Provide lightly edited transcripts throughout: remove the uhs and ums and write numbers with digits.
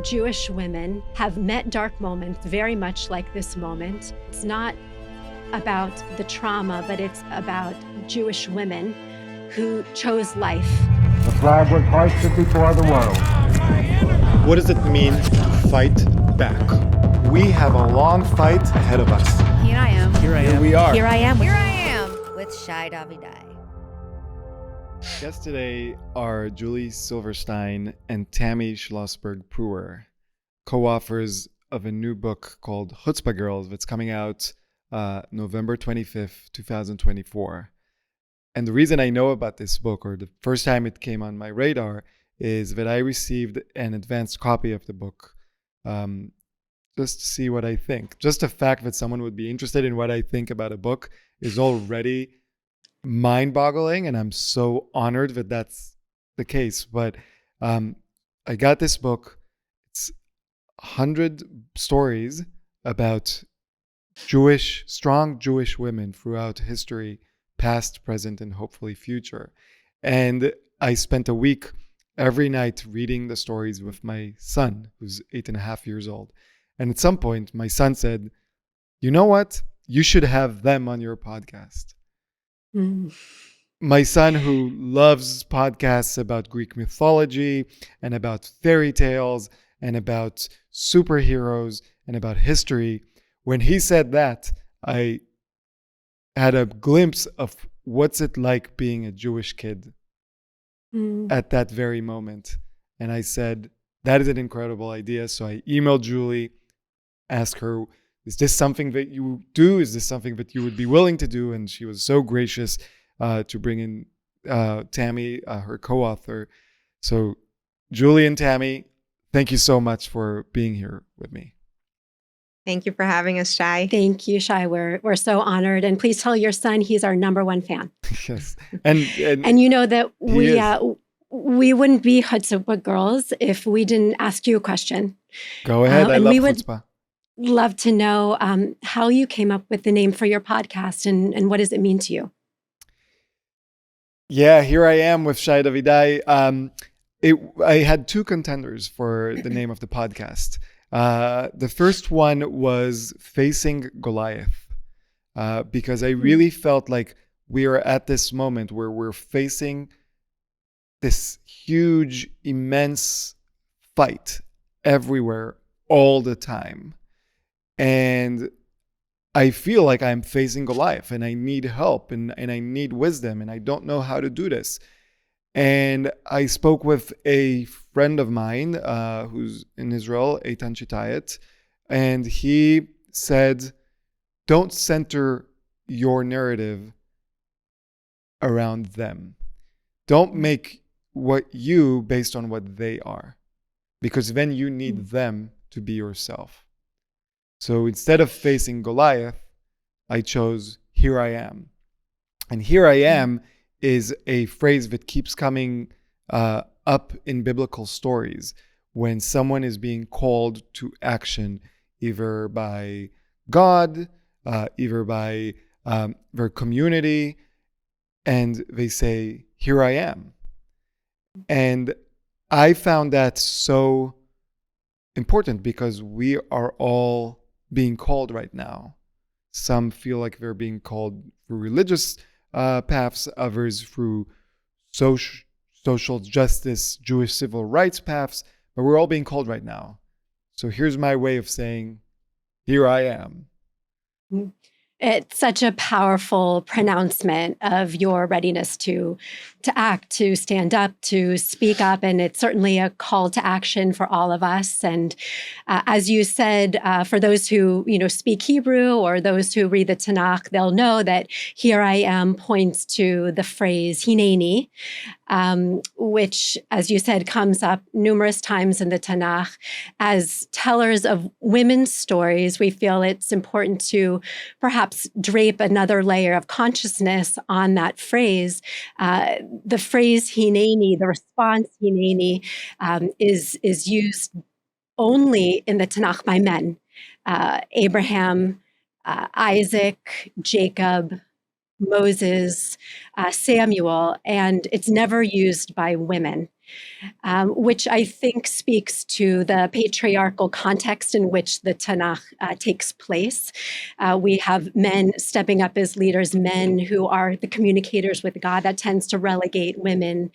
Jewish women have met dark moments very much like this moment. It's not about the trauma, but it's about Jewish women who chose life. The flag was hoisted before the world. What does it mean to fight back? We have a long fight ahead of us. Here I am. Here we are. Here I am. Here I am with Shai Davidai. Guests today are Julie Silverstein and Tammy Schlossberg, co-authors of a new book called Chutzpah Girls that's coming out November 25th, 2024. And the reason I know about this book, or the first time it came on my radar, is that I received an advanced copy of the book just to see what I think. Just the fact that someone would be interested in what I think about a book is already mind-boggling, and I'm so honored that that's the case. But I got this book. It's 100 stories about strong Jewish women throughout history, past, present, and hopefully future. And I spent a week every night reading the stories with my son, who's 8.5 years old. And at some point, my son said, "You know what? You should have them on your podcast." My son, who loves podcasts about Greek mythology and about fairy tales and about superheroes and about history, when he said that, I had a glimpse of what's it like being a Jewish kid at that very moment. And I said, that is an incredible idea. So I emailed Julie, asked her, is this something that you do? Is this something that you would be willing to do? And she was so gracious to bring in Tammy, her co-author. So Julie and Tammy, thank you so much for being here with me. Thank you for having us, Shai. Thank you, Shai. We're so honored. And please tell your son he's our number one fan. Yes. And you know that we wouldn't be Chutzpah Girls if we didn't ask you a question. Go ahead. I love chutzpah. Love to know how you came up with the name for your podcast and what does it mean to you? Yeah, here I am with Shai Davidai. I had two contenders for the name of the podcast. The first one was Facing Goliath, because I really felt like we are at this moment where we're facing this huge, immense fight everywhere all the time. And I feel like I'm facing Goliath and I need help and I need wisdom and I don't know how to do this. And I spoke with a friend of mine who's in Israel, Eitan Chitayet, and he said, don't center your narrative around them. Don't make what you based on what they are, because then you need them to be yourself. So instead of facing Goliath, I chose Here I Am. And Here I Am is a phrase that keeps coming up in biblical stories when someone is being called to action, either by God, either by their community, and they say, Here I am. And I found that so important because we are all being called right now. Some feel like they're being called through religious paths, others through social justice, Jewish civil rights paths, but we're all being called right now. So here's my way of saying, here I am. It's such a powerful pronouncement of your readiness to act, to stand up, to speak up. And it's certainly a call to action for all of us. And as you said, for those who speak Hebrew or those who read the Tanakh, they'll know that Here I Am points to the phrase Hineni, which, as you said, comes up numerous times in the Tanakh. As tellers of women's stories, we feel it's important to perhaps drape another layer of consciousness on that phrase. The phrase Hineni, the response Hineni, is used only in the Tanakh by men. Abraham, Isaac, Jacob, Moses, Samuel, and it's never used by women. Which I think speaks to the patriarchal context in which the Tanakh takes place. We have men stepping up as leaders, men who are the communicators with God. That tends to relegate women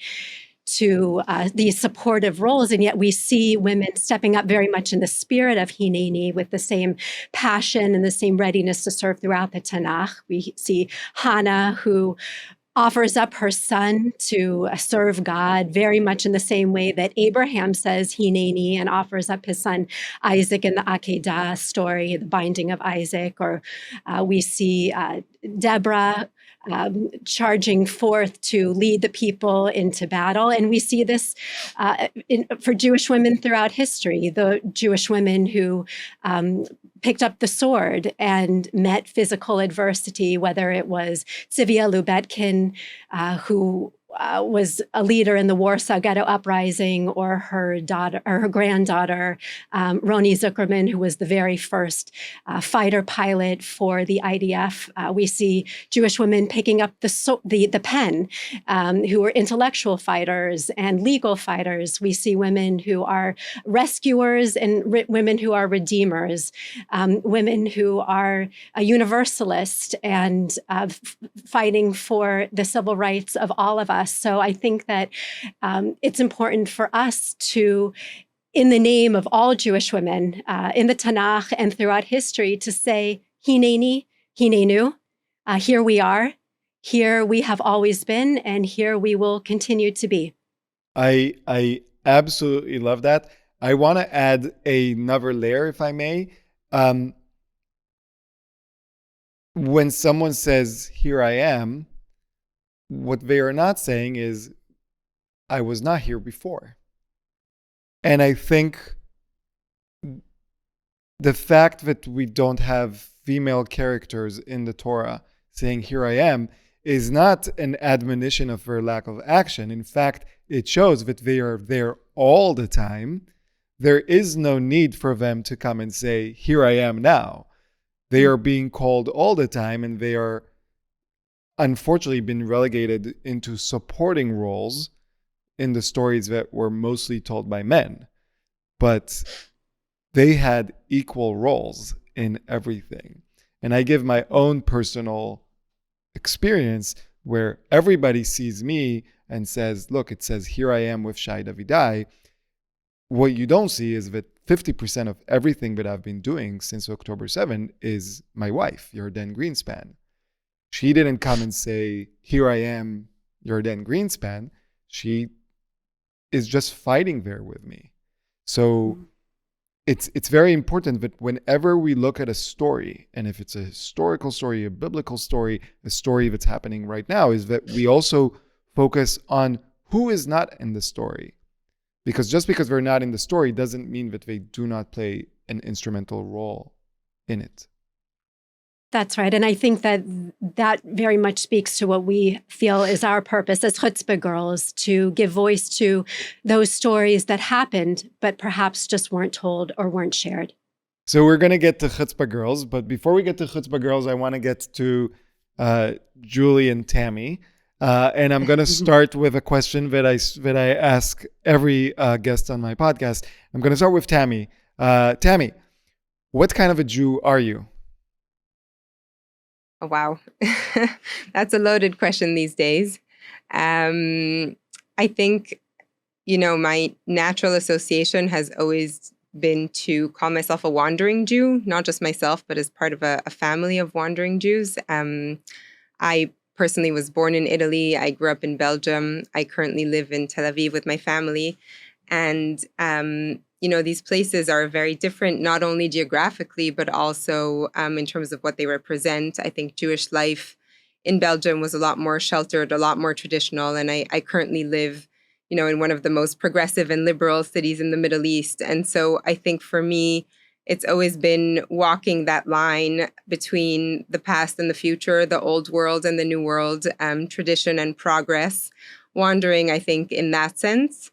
to these supportive roles, and yet we see women stepping up very much in the spirit of Hineni with the same passion and the same readiness to serve throughout the Tanakh. We see Hannah, who offers up her son to serve God very much in the same way that Abraham says Hineni and offers up his son Isaac in the Akedah story, the binding of Isaac. Or we see Deborah charging forth to lead the people into battle. And we see this for Jewish women throughout history, the Jewish women who picked up the sword and met physical adversity, whether it was Tzivia Lubetkin, who was a leader in the Warsaw Ghetto Uprising, or her daughter, or her granddaughter, Roni Zuckerman, who was the very first fighter pilot for the IDF. We see Jewish women picking up the pen, who were intellectual fighters and legal fighters. We see women who are rescuers and women who are redeemers, women who are a universalist and fighting for the civil rights of all of us. So I think that it's important for us to, in the name of all Jewish women in the Tanakh and throughout history, to say, Hineni, Hinenu, here we are, here we have always been, and here we will continue to be. I absolutely love that. I want to add another layer, if I may. When someone says, here I am, what they are not saying is, I was not here before. And I think the fact that we don't have female characters in the Torah saying, here I am, is not an admonition of their lack of action. In fact, it shows that they are there all the time. There is no need for them to come and say, here I am now. They are being called all the time, and they are unfortunately been relegated into supporting roles in the stories that were mostly told by men. But they had equal roles in everything. And I give my own personal experience where everybody sees me and says, look, it says, here I am with Shai Davidai. What you don't see is that 50% of everything that I've been doing since October 7 is my wife, Yarden Greenspan. She didn't come and say, here I am, Yarden Greenspan. She is just fighting there with me. So it's very important that whenever we look at a story, and if it's a historical story, a biblical story, a story that's happening right now, is that we also focus on who is not in the story. Because just because they're not in the story doesn't mean that they do not play an instrumental role in it. That's right. And I think that very much speaks to what we feel is our purpose as Chutzpah Girls, to give voice to those stories that happened, but perhaps just weren't told or weren't shared. So we're going to get to Chutzpah Girls, but before we get to Chutzpah Girls, I want to get to Julie and Tammy. And I'm going to start with a question that I ask every guest on my podcast. I'm going to start with Tammy. Tammy, what kind of a Jew are you? Oh, wow. That's a loaded question these days. I think, my natural association has always been to call myself a wandering Jew, not just myself, but as part of a family of wandering Jews. I personally was born in Italy. I grew up in Belgium. I currently live in Tel Aviv with my family. And, these places are very different, not only geographically, but also in terms of what they represent. I think Jewish life in Belgium was a lot more sheltered, a lot more traditional. And I currently live, in one of the most progressive and liberal cities in the Middle East. And so I think for me, it's always been walking that line between the past and the future, the old world and the new world, tradition and progress, wandering, I think, in that sense.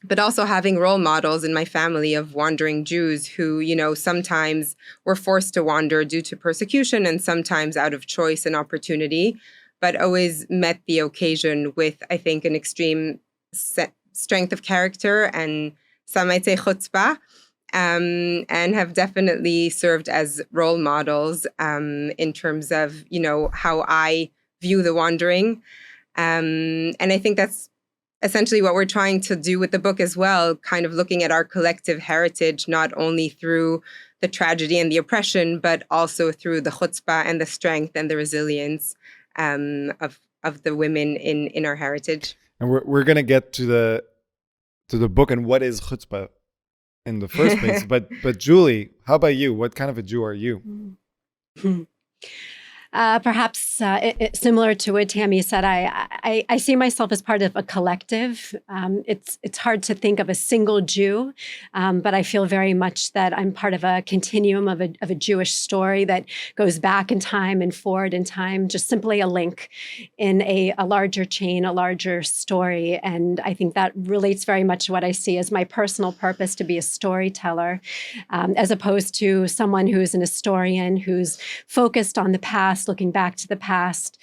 but also having role models in my family of wandering Jews who, sometimes were forced to wander due to persecution and sometimes out of choice and opportunity, but always met the occasion with, I think, an extreme strength of character and some might say chutzpah, and have definitely served as role models in terms of, how I view the wandering. And I think that's essentially what we're trying to do with the book as well, kind of looking at our collective heritage, not only through the tragedy and the oppression, but also through the chutzpah and the strength and the resilience of the women in our heritage. And we're gonna get to the book and what is chutzpah in the first place. But Julie, how about you? What kind of a Jew are you? Perhaps similar to what Tammy said, I see myself as part of a collective. It's hard to think of a single Jew, but I feel very much that I'm part of a continuum of a Jewish story that goes back in time and forward in time, just simply a link in a larger chain, a larger story. And I think that relates very much to what I see as my personal purpose, to be a storyteller, as opposed to someone who's an historian who's focused on the past, looking back to the past,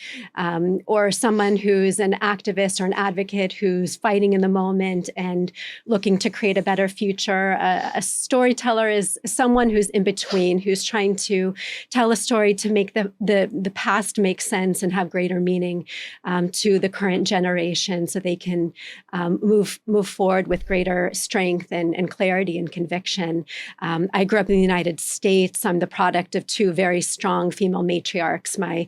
or someone who's an activist or an advocate who's fighting in the moment and looking to create a better future. A storyteller is someone who's in between, who's trying to tell a story to make the past make sense and have greater meaning to the current generation, so they can move forward with greater strength and clarity and conviction. I grew up in the United States. I'm the product of two very strong female matriarchs. My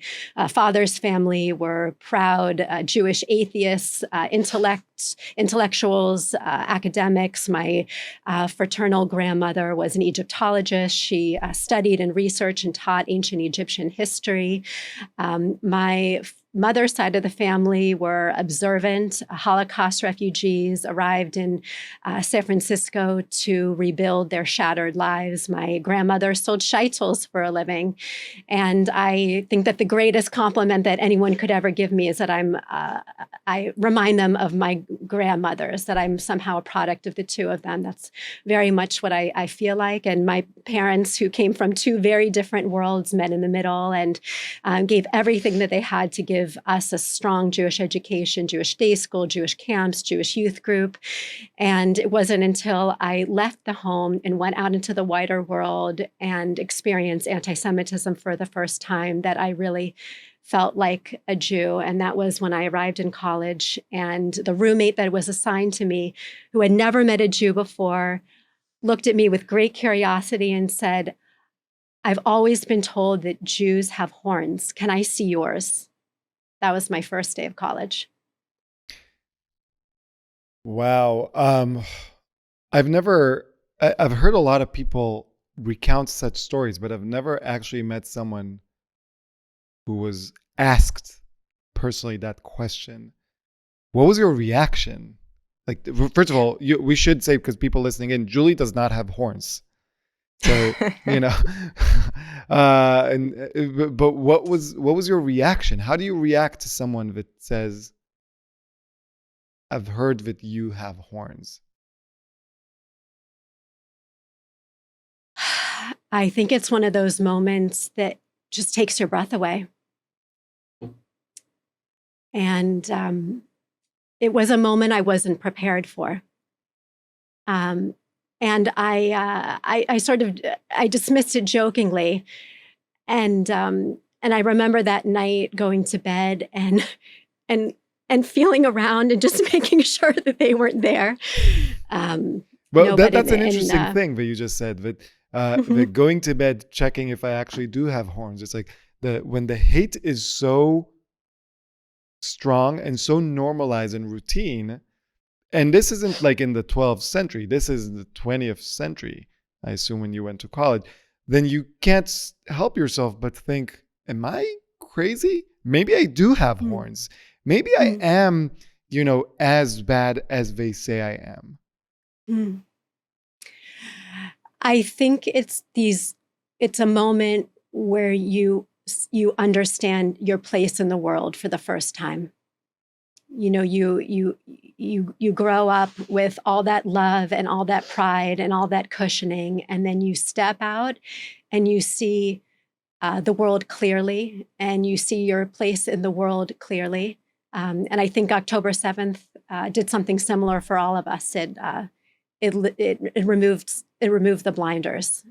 father's family were proud Jewish atheists, intellectuals, academics. My fraternal grandmother was an Egyptologist. She studied and researched and taught ancient Egyptian history. My mother's side of the family were observant Holocaust refugees, arrived in San Francisco to rebuild their shattered lives. My grandmother sold shaitels for a living. And I think that the greatest compliment that anyone could ever give me is that I remind them of my grandmothers, that I'm somehow a product of the two of them. That's very much what I feel like. And my parents, who came from two very different worlds, met in the middle and gave everything that they had to give us a strong Jewish education, Jewish day school, Jewish camps, Jewish youth group. And it wasn't until I left the home and went out into the wider world and experienced antisemitism for the first time that I really felt like a Jew. And that was when I arrived in college, and the roommate that was assigned to me, who had never met a Jew before, looked at me with great curiosity and said, "I've always been told that Jews have horns. Can I see yours?" That was my first day of college. Wow. I've heard a lot of people recount such stories, but I've never actually met someone who was asked personally that question. What was your reaction? Like, first of all, we should say, because people listening in, Julie does not have horns. So, but what was your reaction? How do you react to someone that says, "I've heard that you have horns"? I think it's one of those moments that just takes your breath away. And it was a moment I wasn't prepared for. And I sort of dismissed it jokingly, and I remember that night going to bed and feeling around and just making sure that they weren't there. Well, that's an interesting thing that you just said. That going to bed checking if I actually do have horns. It's like when the hate is so strong and so normalized and routine. And this isn't like in the 12th century. This is the 20th century, I assume, when you went to college. Then you can't help yourself but think, am I crazy? Maybe I do have horns. Maybe I am, as bad as they say I am. I think it's a moment where you understand your place in the world for the first time. you grow up with all that love and all that pride and all that cushioning, and then you step out and you see the world clearly, and you see your place in the world clearly. And I think October 7th did something similar for all of us. It removed the blinders.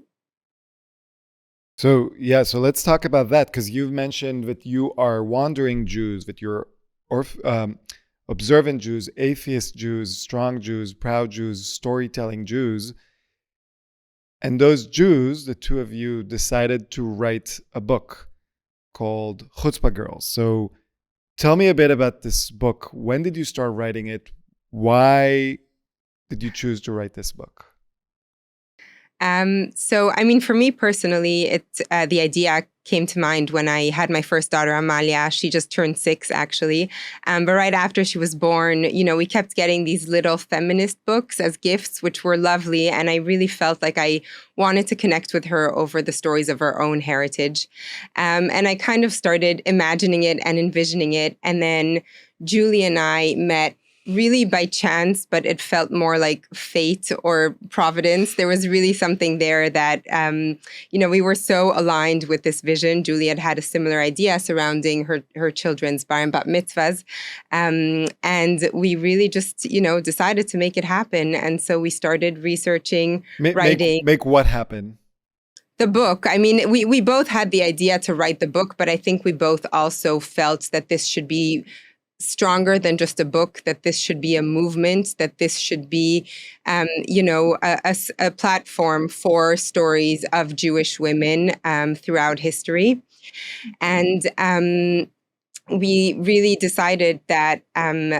So let's talk about that, because you've mentioned that you are wandering Jews, that you're observant Jews, atheist Jews, strong Jews, proud Jews, storytelling Jews. And those Jews, the two of you, decided to write a book called Chutzpah Girls. So tell me a bit about this book. When did you start writing it? Why did you choose to write this book? So, I mean, for me personally, the idea came to mind when I had my first daughter, Amalia. She just turned 6, actually. But right after she was born, we kept getting these little feminist books as gifts, which were lovely. And I really felt like I wanted to connect with her over the stories of her own heritage. And I kind of started imagining it and envisioning it. And then Julie and I met really by chance, but it felt more like fate or providence. There was really something there that, we were so aligned with this vision. Julie had a similar idea surrounding her children's bar and bat mitzvahs. And we really just, decided to make it happen. And so we started researching, writing. Make what happen? The book. I mean, we both had the idea to write the book, but I think we both also felt that this should be stronger than just a book, that this should be a movement, that this should be, a platform for stories of Jewish women throughout history. And we really decided that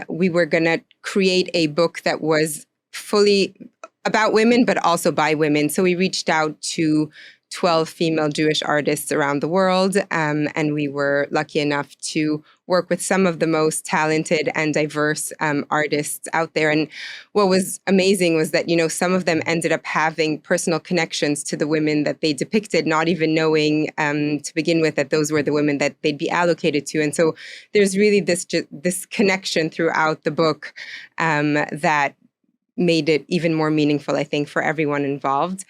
we were going to create a book that was fully about women, but also by women. So we reached out to 12 female Jewish artists around the world. And we were lucky enough to work with some of the most talented and diverse artists out there. And what was amazing was that, some of them ended up having personal connections to the women that they depicted, not even knowing to begin with that those were the women that they'd be allocated to. And so there's really this connection throughout the book that made it even more meaningful, I think, for everyone involved.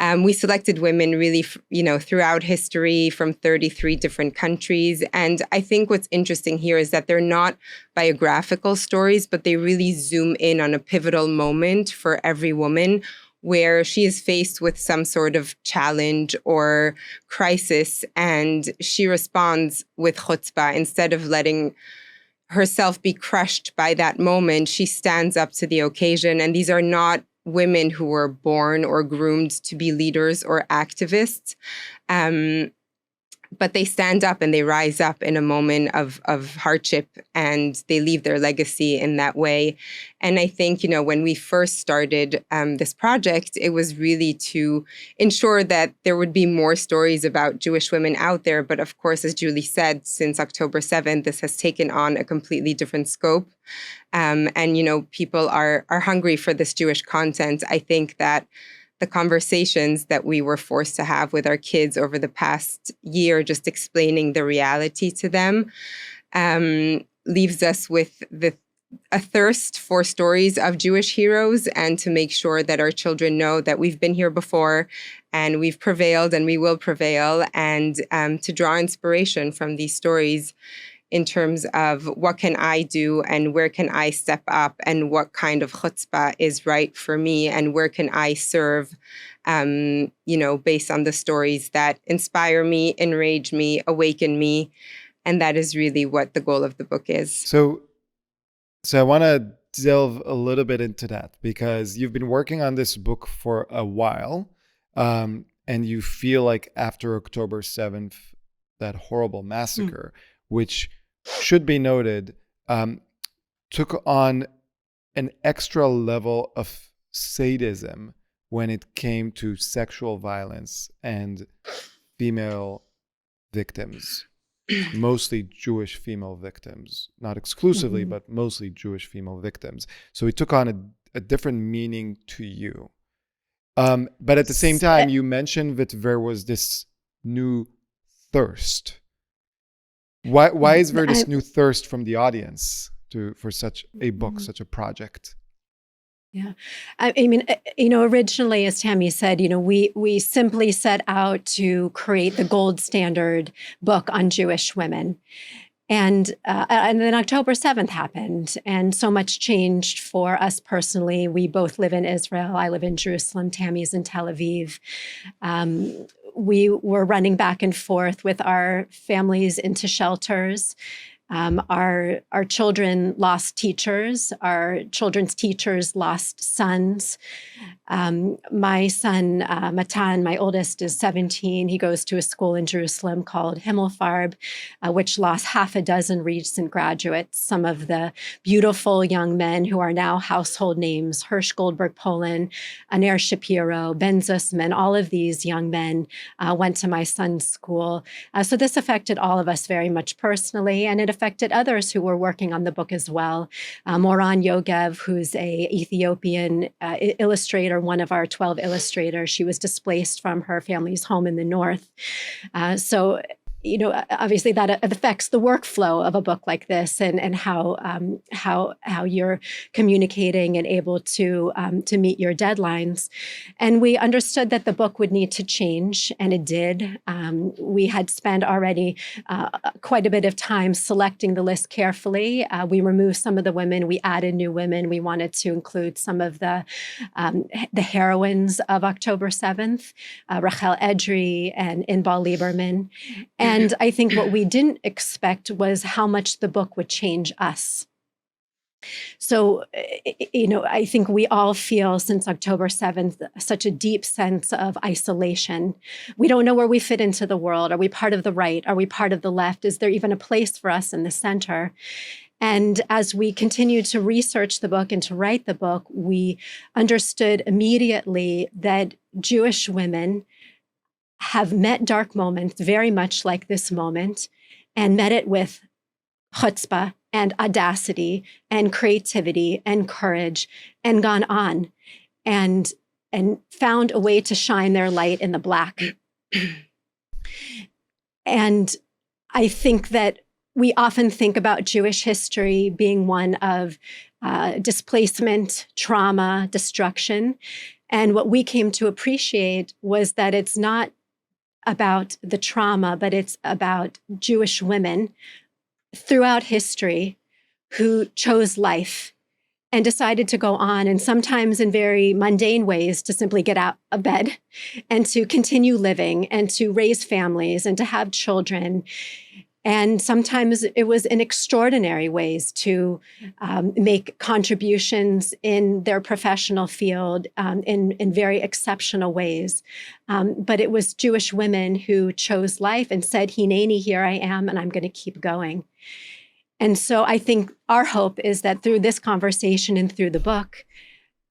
We selected women really, throughout history from 33 different countries. And I think what's interesting here is that they're not biographical stories, but they really zoom in on a pivotal moment for every woman where she is faced with some sort of challenge or crisis, and she responds with chutzpah. Instead of letting herself be crushed by that moment, she stands up to the occasion. And these are not women who were born or groomed to be leaders or activists, but they stand up and they rise up in a moment of hardship, and they leave their legacy in that way. And I think, when we first started this project, it was really to ensure that there would be more stories about Jewish women out there. But of course, as Julie said, since October 7th, this has taken on a completely different scope. And, people are hungry for this Jewish content. I think that the conversations that we were forced to have with our kids over the past year, just explaining the reality to them, leaves us with a thirst for stories of Jewish heroes, and to make sure that our children know that we've been here before and we've prevailed and we will prevail, and to draw inspiration from these stories in terms of what can I do and where can I step up, and what kind of chutzpah is right for me, and where can I serve, based on the stories that inspire me, enrage me, awaken me. And that is really what the goal of the book is. So I want to delve a little bit into that, because you've been working on this book for a while, and you feel like after October 7th, that horrible massacre, which should be noted, took on an extra level of sadism when it came to sexual violence and female victims, mostly Jewish female victims, not exclusively, but mostly Jewish female victims. So it took on a different meaning to you. But at the same time, you mentioned that there was this new thirst. Why is there this new thirst from the audience for such a book, such a project? Yeah. I mean, originally, as Tammy said, we simply set out to create the gold standard book on Jewish women. And then October 7th happened, and so much changed for us personally. We both live in Israel. I live in Jerusalem. Tammy's in Tel Aviv. We were running back and forth with our families into shelters. Our children lost teachers. Our children's teachers lost sons. My son, Matan, my oldest, is 17. He goes to a school in Jerusalem called Himmelfarb, which lost half a dozen recent graduates, some of the beautiful young men who are now household names: Hirsch Goldberg Poland, Aner Shapiro, Ben Zussman. All of these young men went to my son's school. So this affected all of us very much personally, and it affected others who were working on the book as well. Moran Yogev, who's a Ethiopian illustrator, one of our 12 illustrators. She was displaced from her family's home in the north. So obviously that affects the workflow of a book like this, and how you're communicating and able to meet your deadlines. And we understood that the book would need to change, and it did. We had spent already quite a bit of time selecting the list carefully. We removed some of the women. We added new women. We wanted to include some of the heroines of October 7th, Rachel Edry and Inbal Lieberman. And I think what we didn't expect was how much the book would change us. So, I think we all feel since October 7th such a deep sense of isolation. We don't know where we fit into the world. Are we part of the right? Are we part of the left? Is there even a place for us in the center? And as we continued to research the book and to write the book, we understood immediately that Jewish women have met dark moments very much like this moment, and met it with chutzpah and audacity and creativity and courage, and gone on and found a way to shine their light in the black. And I think that we often think about Jewish history being one of displacement, trauma, destruction. And what we came to appreciate was that it's not about the trauma, but it's about Jewish women throughout history who chose life and decided to go on, and sometimes in very mundane ways, to simply get out of bed and to continue living and to raise families and to have children. And sometimes it was in extraordinary ways to make contributions in their professional field in very exceptional ways. But it was Jewish women who chose life and said, Hineni, here I am, and I'm going to keep going. And so I think our hope is that through this conversation and through the book,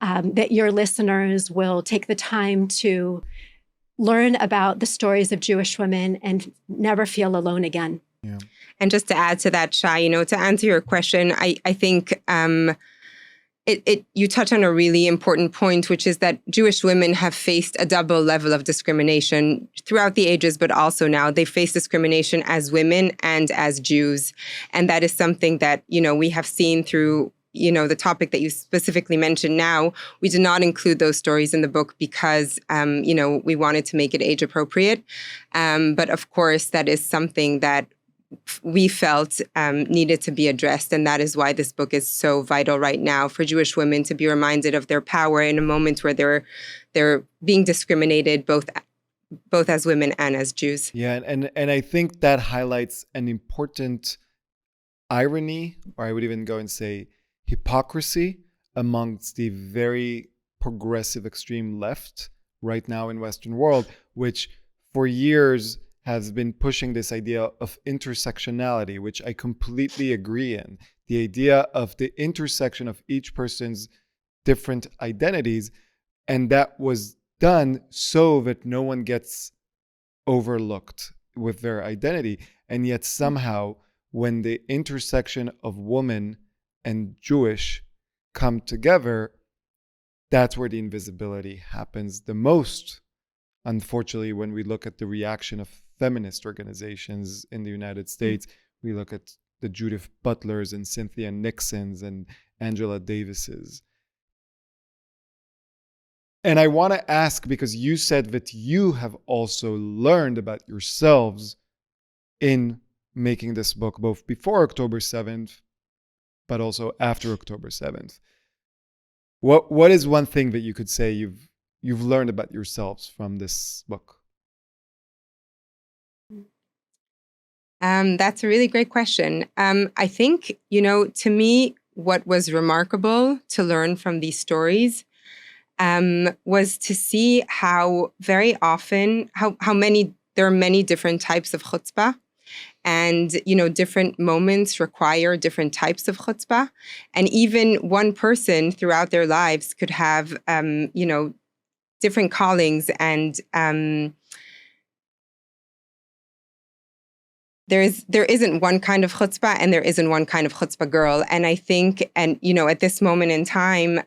that your listeners will take the time to learn about the stories of Jewish women and never feel alone again. Yeah. And just to add to that, Shai, to answer your question, I think you touch on a really important point, which is that Jewish women have faced a double level of discrimination throughout the ages, but also now they face discrimination as women and as Jews. And that is something that, we have seen through the topic that you specifically mentioned now. We did not include those stories in the book because, we wanted to make it age appropriate. But of course, that is something that we felt needed to be addressed. And that is why this book is so vital right now for Jewish women to be reminded of their power in a moment where they're being discriminated both as women and as Jews. Yeah, and I think that highlights an important irony, or I would even go and say hypocrisy, amongst the very progressive extreme left right now in Western world, which for years has been pushing this idea of intersectionality, which I completely agree in. The idea of the intersection of each person's different identities, and that was done so that no one gets overlooked with their identity. And yet somehow, when the intersection of woman and Jewish come together, that's where the invisibility happens the most. Unfortunately, when we look at the reaction of feminist organizations in the United States, we look at the Judith Butlers and Cynthia Nixons and Angela Davises. And I want to ask, because you said that you have also learned about yourselves in making this book, both before October 7th, but also after October 7th. What is one thing that you could say you've learned about yourselves from this book? That's a really great question. I think, to me, what was remarkable to learn from these stories was to see how very often, there are many different types of chutzpah. And, different moments require different types of chutzpah. And even one person throughout their lives could have, different callings. And there isn't one kind of chutzpah and there isn't one kind of chutzpah girl. And I think, at this moment in time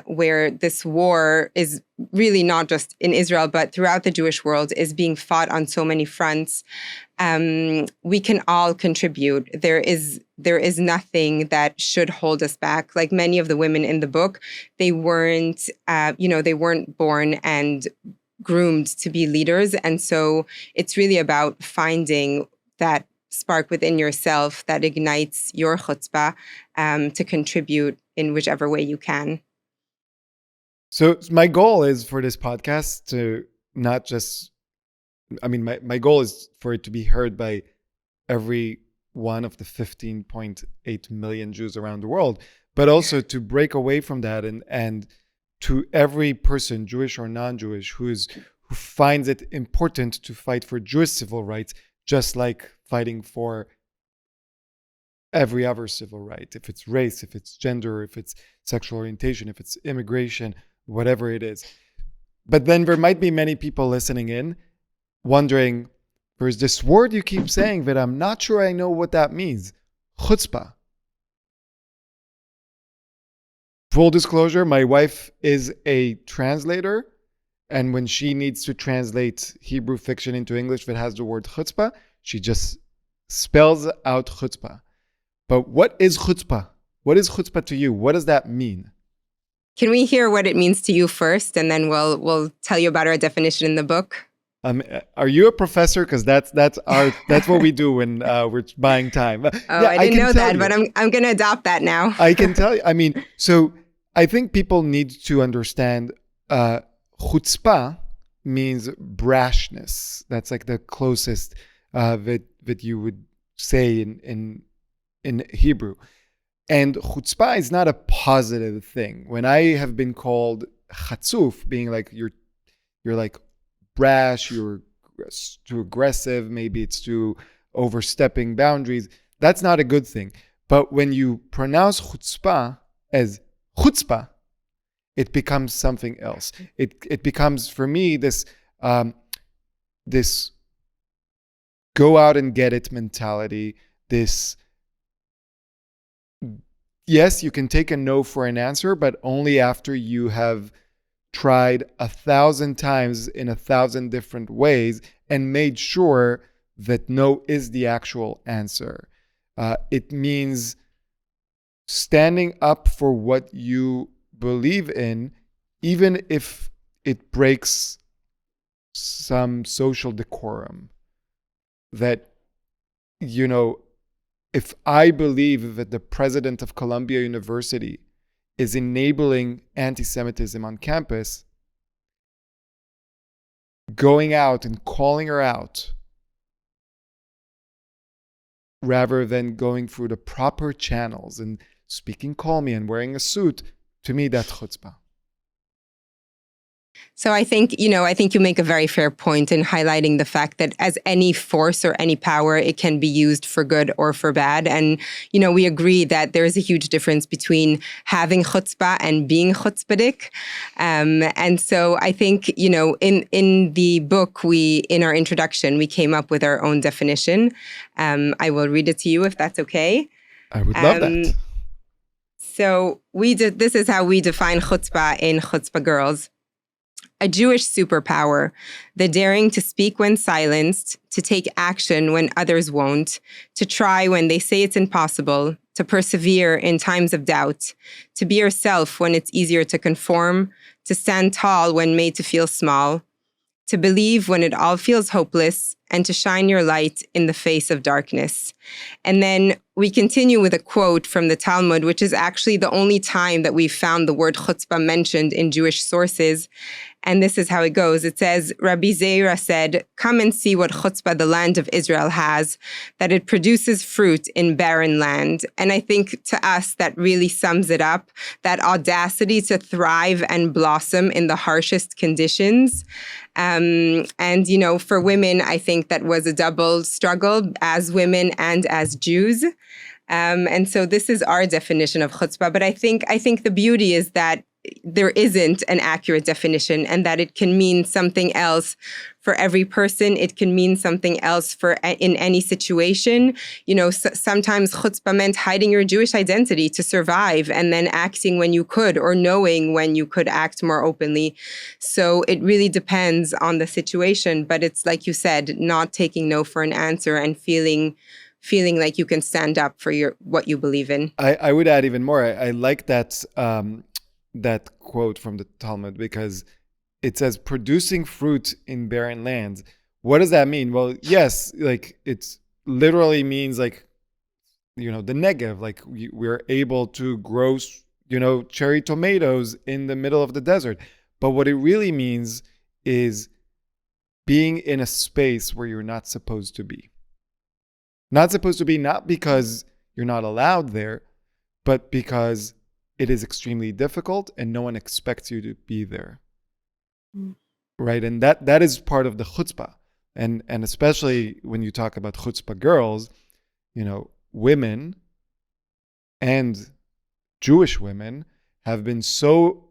where this war is really not just in Israel, but throughout the Jewish world is being fought on so many fronts, we can all contribute. There is nothing that should hold us back. Like many of the women in the book, they weren't born and groomed to be leaders. And so it's really about finding that spark within yourself that ignites your chutzpah to contribute in whichever way you can. So my goal is for this podcast to not just, my goal is for it to be heard by every one of the 15.8 million Jews around the world, but also to break away from that and to every person, Jewish or non-Jewish, who finds it important to fight for Jewish civil rights, just like fighting for every other civil right, if it's race, if it's gender, if it's sexual orientation, if it's immigration, whatever it is. But then there might be many people listening in wondering, there's this word you keep saying that I'm not sure I know what that means. Chutzpah. Full disclosure, my wife is a translator. And when she needs to translate Hebrew fiction into English that has the word chutzpah, she just spells out chutzpah. But what is chutzpah? What is chutzpah to you? What does that mean? Can we hear what it means to you first, and then we'll tell you about our definition in the book? Are you a professor? Because that's what we do when we're buying time. I didn't know that, but I'm going to adopt that now. I can tell you. So I think people need to understand. Chutzpah means brashness. That's like the closest that you would say in Hebrew. And chutzpah is not a positive thing. When I have been called chatzuf, being like you're like brash, you're too aggressive, maybe it's too overstepping boundaries, that's not a good thing. But when you pronounce chutzpah as chutzpah, it becomes something else. It becomes, for me, this go out and get it mentality. This, yes, you can take a no for an answer, but only after you have tried 1,000 times in 1,000 different ways and made sure that no is the actual answer. It means standing up for what you believe in, even if it breaks some social decorum. That, if I believe that the president of Columbia University is enabling antisemitism on campus, going out and calling her out rather than going through the proper channels and speaking calmly and wearing a suit, to me, that's chutzpah. So I think you make a very fair point in highlighting the fact that as any force or any power, it can be used for good or for bad. And, we agree that there is a huge difference between having chutzpah and being chutzpahdik. And so I think, in the book, in our introduction, we came up with our own definition. I will read it to you if that's okay. I would love that. So this is how we define chutzpah in Chutzpah Girls. a Jewish superpower, the daring to speak when silenced, to take action when others won't, to try when they say it's impossible, to persevere in times of doubt, to be yourself when it's easier to conform, to stand tall when made to feel small, to believe when it all feels hopeless, and to shine your light in the face of darkness. And then we continue with a quote from the Talmud, which is actually the only time that we've found the word chutzpah mentioned in Jewish sources. And this is how it goes. It says, Rabbi Zeira said, "Come and see what chutzpah the land of Israel has, that it produces fruit in barren land." And I think to us, that really sums it up, that audacity to thrive and blossom in the harshest conditions. And, for women, I think that was a double struggle as women and as Jews. And so this is our definition of chutzpah. But I think the beauty is that there isn't an accurate definition, and that it can mean something else for every person. It can mean something else in any situation. Sometimes chutzpah meant hiding your Jewish identity to survive, and then acting when you could, or knowing when you could act more openly. So it really depends on the situation. But it's like you said, not taking no for an answer, and feeling like you can stand up for what you believe in. I would add even more. I like that that quote from the Talmud, because it says producing fruit in barren lands. What does that mean? Well, yes, like it's literally means like, the Negev, like we're able to grow, cherry tomatoes in the middle of the desert. But what it really means is being in a space where you're not supposed to be. Not supposed to be, not because you're not allowed there, but because it is extremely difficult and no one expects you to be there. Right? And that is part of the chutzpah. And especially when you talk about Chutzpah Girls, women and Jewish women have been so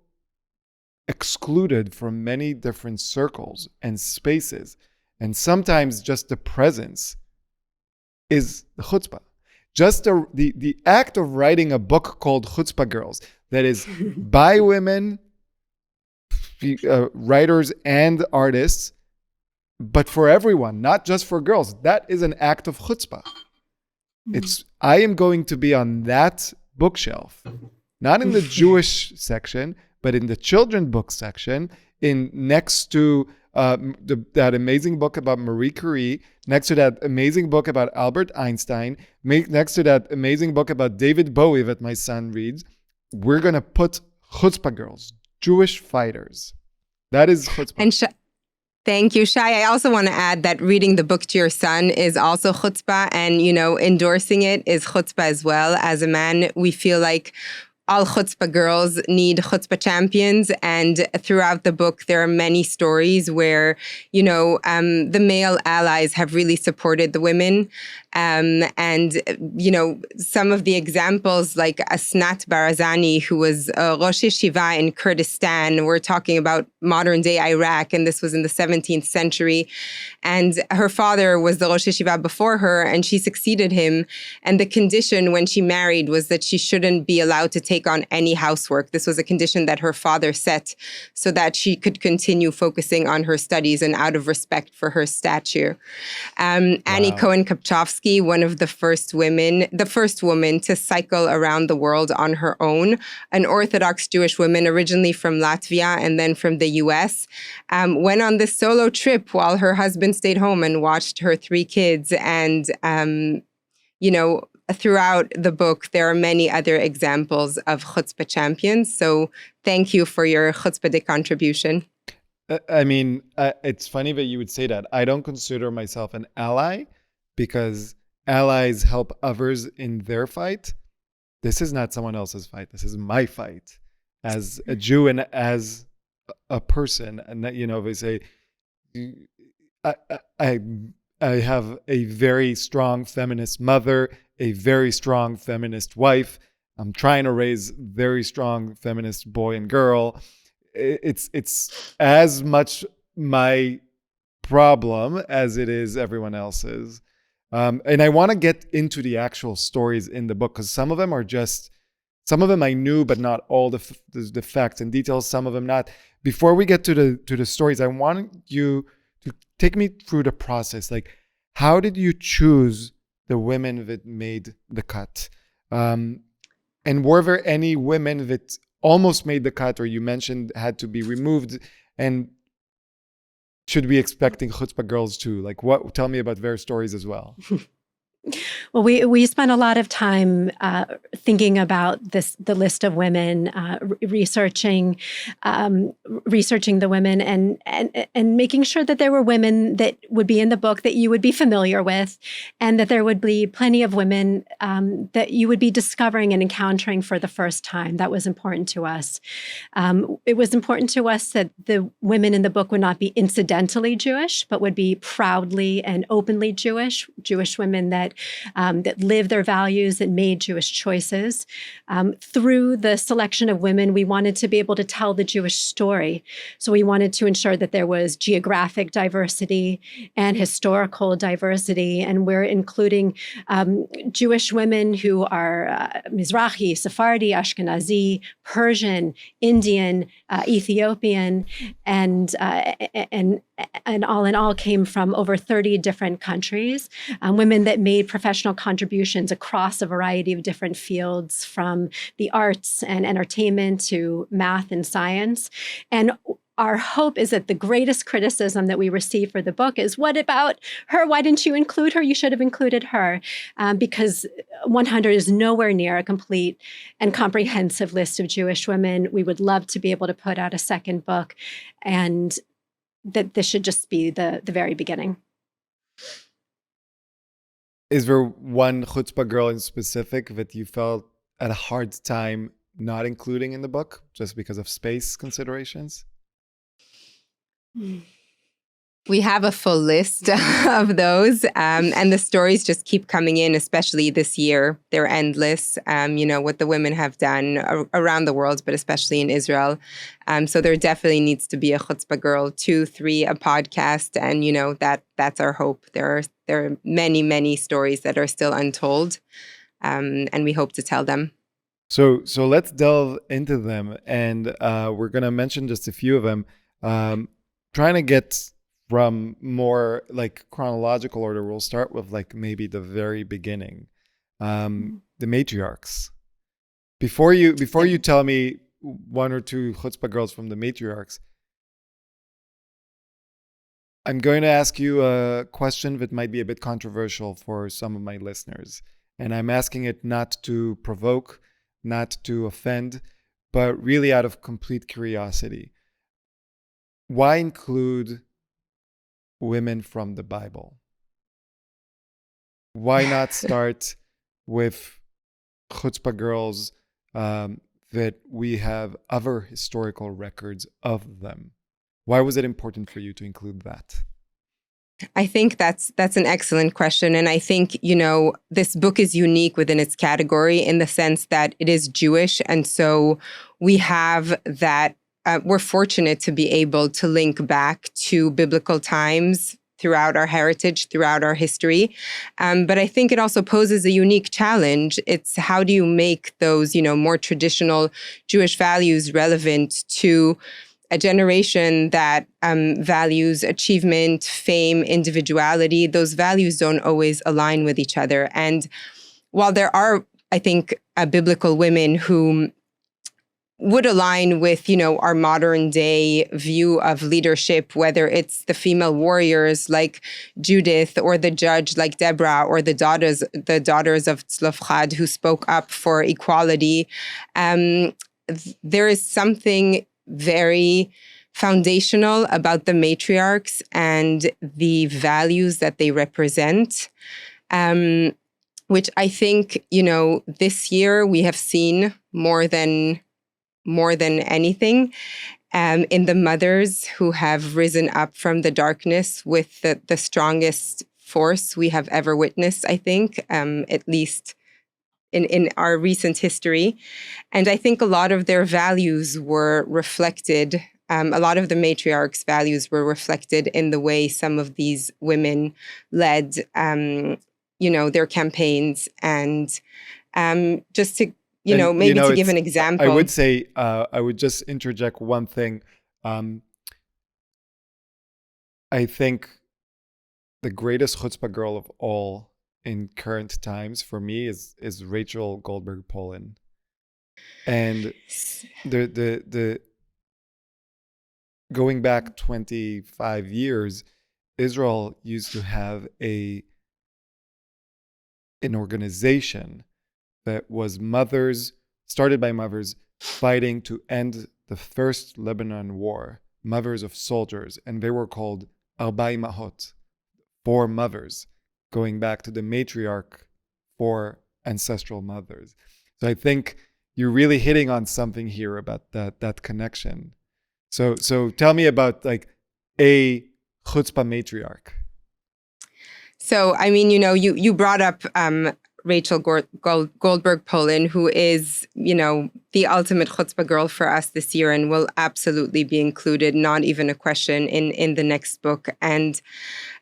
excluded from many different circles and spaces. And sometimes just the presence is the chutzpah. Just the act of writing a book called Chutzpah Girls that is by women, writers and artists, but for everyone, not just for girls. That is an act of chutzpah. I am going to be on that bookshelf, not in the Jewish section, but in the children book section, next to that amazing book about Marie Curie, next to that amazing book about Albert Einstein, next to that amazing book about David Bowie that my son reads. We're going to put Chutzpah Girls, Jewish fighters. That is chutzpah. And thank you, Shai. I also want to add that reading the book to your son is also chutzpah, and, endorsing it is chutzpah as well. As a man, we feel like all Chutzpah girls need Chutzpah champions. And throughout the book, there are many stories where, the male allies have really supported the women. And some of the examples, like Asnat Barazani, who was Rosh Yeshiva in Kurdistan. We're talking about modern day Iraq, and this was in the 17th century. And her father was the Rosh Yeshiva before her, and she succeeded him. And the condition when she married was that she shouldn't be allowed to take on any housework. This was a condition that her father set so that she could continue focusing on her studies, and out of respect for her stature. Annie Cohen-Kopchowski, one of the first women to cycle around the world on her own, an Orthodox Jewish woman originally from Latvia and then from the US, went on this solo trip while her husband stayed home and watched her 3 kids. And, throughout the book, there are many other examples of chutzpah champions. So thank you for your chutzpah contribution. It's funny that you would say that. I don't consider myself an ally because allies help others in their fight. This is not someone else's fight. This is my fight as a Jew and as a person. And that, they say, I have a very strong feminist mother, a very strong feminist wife. I'm trying to raise very strong feminist boy and girl. It's as much my problem as it is everyone else's. And I want to get into the actual stories in the book because some of them are just some of them I knew, but not all the facts and details. Some of them not. Before we get to the stories, I want you to take me through the process. Like, how did you choose the women that made the cut? And were there any women that almost made the cut, or you mentioned had to be removed? And should we expecting Chutzpah Girls too? Like, what? Tell me about their stories as well. Well, we spent a lot of time thinking about the list of women, researching the women, and making sure that there were women that would be in the book that you would be familiar with, and that there would be plenty of women that you would be discovering and encountering for the first time. That was important to us. It was important to us that the women in the book would not be incidentally Jewish, but would be proudly and openly Jewish women that lived their values and made Jewish choices. Through the selection of women, we wanted to be able to tell the Jewish story. So we wanted to ensure that there was geographic diversity and historical diversity. And we're including Jewish women who are Mizrahi, Sephardi, Ashkenazi, Persian, Indian, Ethiopian, and all in all came from over 30 different countries. Women that made professional contributions across a variety of different fields, from the arts and entertainment to math and science. And our hope is that the greatest criticism that we receive for the book is, what about her? Why didn't you include her? You should have included her. Because 100 is nowhere near a complete and comprehensive list of Jewish women. We would love to be able to put out a second book, and that this should just be the very beginning. Is there one chutzpah girl in specific that you felt at a hard time not including in the book just because of space considerations? We have a full list of those, and the stories just keep coming in, especially this year. They're endless, what the women have done around the world, but especially in Israel. So there definitely needs to be a Chutzpah Girl 2, 3, a podcast, and that's our hope. There are many, many stories that are still untold, and we hope to tell them. So let's delve into them, and we're gonna mention just a few of them. Trying to get from more like chronological order, we'll start with like maybe the very beginning, the Matriarchs. Before you tell me one or two Chutzpah Girls from the Matriarchs, I'm going to ask you a question that might be a bit controversial for some of my listeners, and I'm asking it not to provoke, not to offend, but really out of complete curiosity. Why include women from the Bible? Why not start with Chutzpah Girls that we have other historical records of them? Why was it important for you to include that? I think that's an excellent question. And I think, this book is unique within its category in the sense that it is Jewish. And so we have that. We're fortunate to be able to link back to biblical times throughout our heritage, throughout our history. But I think it also poses a unique challenge. It's how do you make those, more traditional Jewish values relevant to a generation that values achievement, fame, individuality? Those values don't always align with each other. And while there are, I think, biblical women who would align with, our modern day view of leadership, whether it's the female warriors like Judith, or the judge like Deborah, or the daughters of Tzlofchad who spoke up for equality. There is something very foundational about the matriarchs and the values that they represent, which I think, this year we have seen more than anything, in the mothers who have risen up from the darkness with the strongest force we have ever witnessed, I think, at least in our recent history. And I think a lot of their values were reflected, a lot of the matriarchs' values were reflected in the way some of these women led, their campaigns. And just to maybe to give an I example. would say, I would just interject one thing. I think the greatest chutzpah girl of all in current times for me is Rachel Goldberg Polin. And the going back 25 years, Israel used to have an organization that was started by mothers fighting to end the first Lebanon war, mothers of soldiers, and they were called Arba Imahot, 4 mothers, going back to the matriarch, 4 ancestral mothers. So I think you're really hitting on something here about that connection. So tell me about like a chutzpah matriarch. So, I mean, you brought up Rachel Goldberg Polin, who is, the ultimate chutzpah girl for us this year and will absolutely be included, not even a question, in the next book. And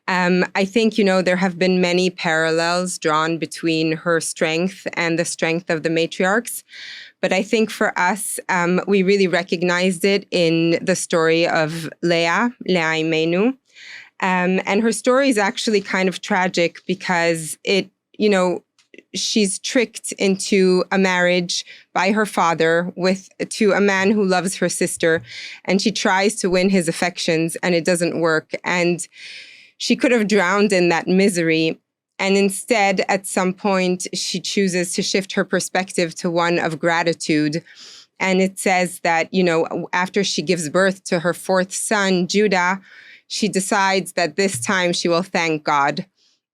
I think, there have been many parallels drawn between her strength and the strength of the matriarchs. But I think for us, we really recognized it in the story of Leah Imenu. And her story is actually kind of tragic because she's tricked into a marriage by her father to a man who loves her sister, and she tries to win his affections, and it doesn't work. And she could have drowned in that misery. And instead, at some point, she chooses to shift her perspective to one of gratitude. And it says that, after she gives birth to her 4th son, Judah, she decides that this time she will thank God.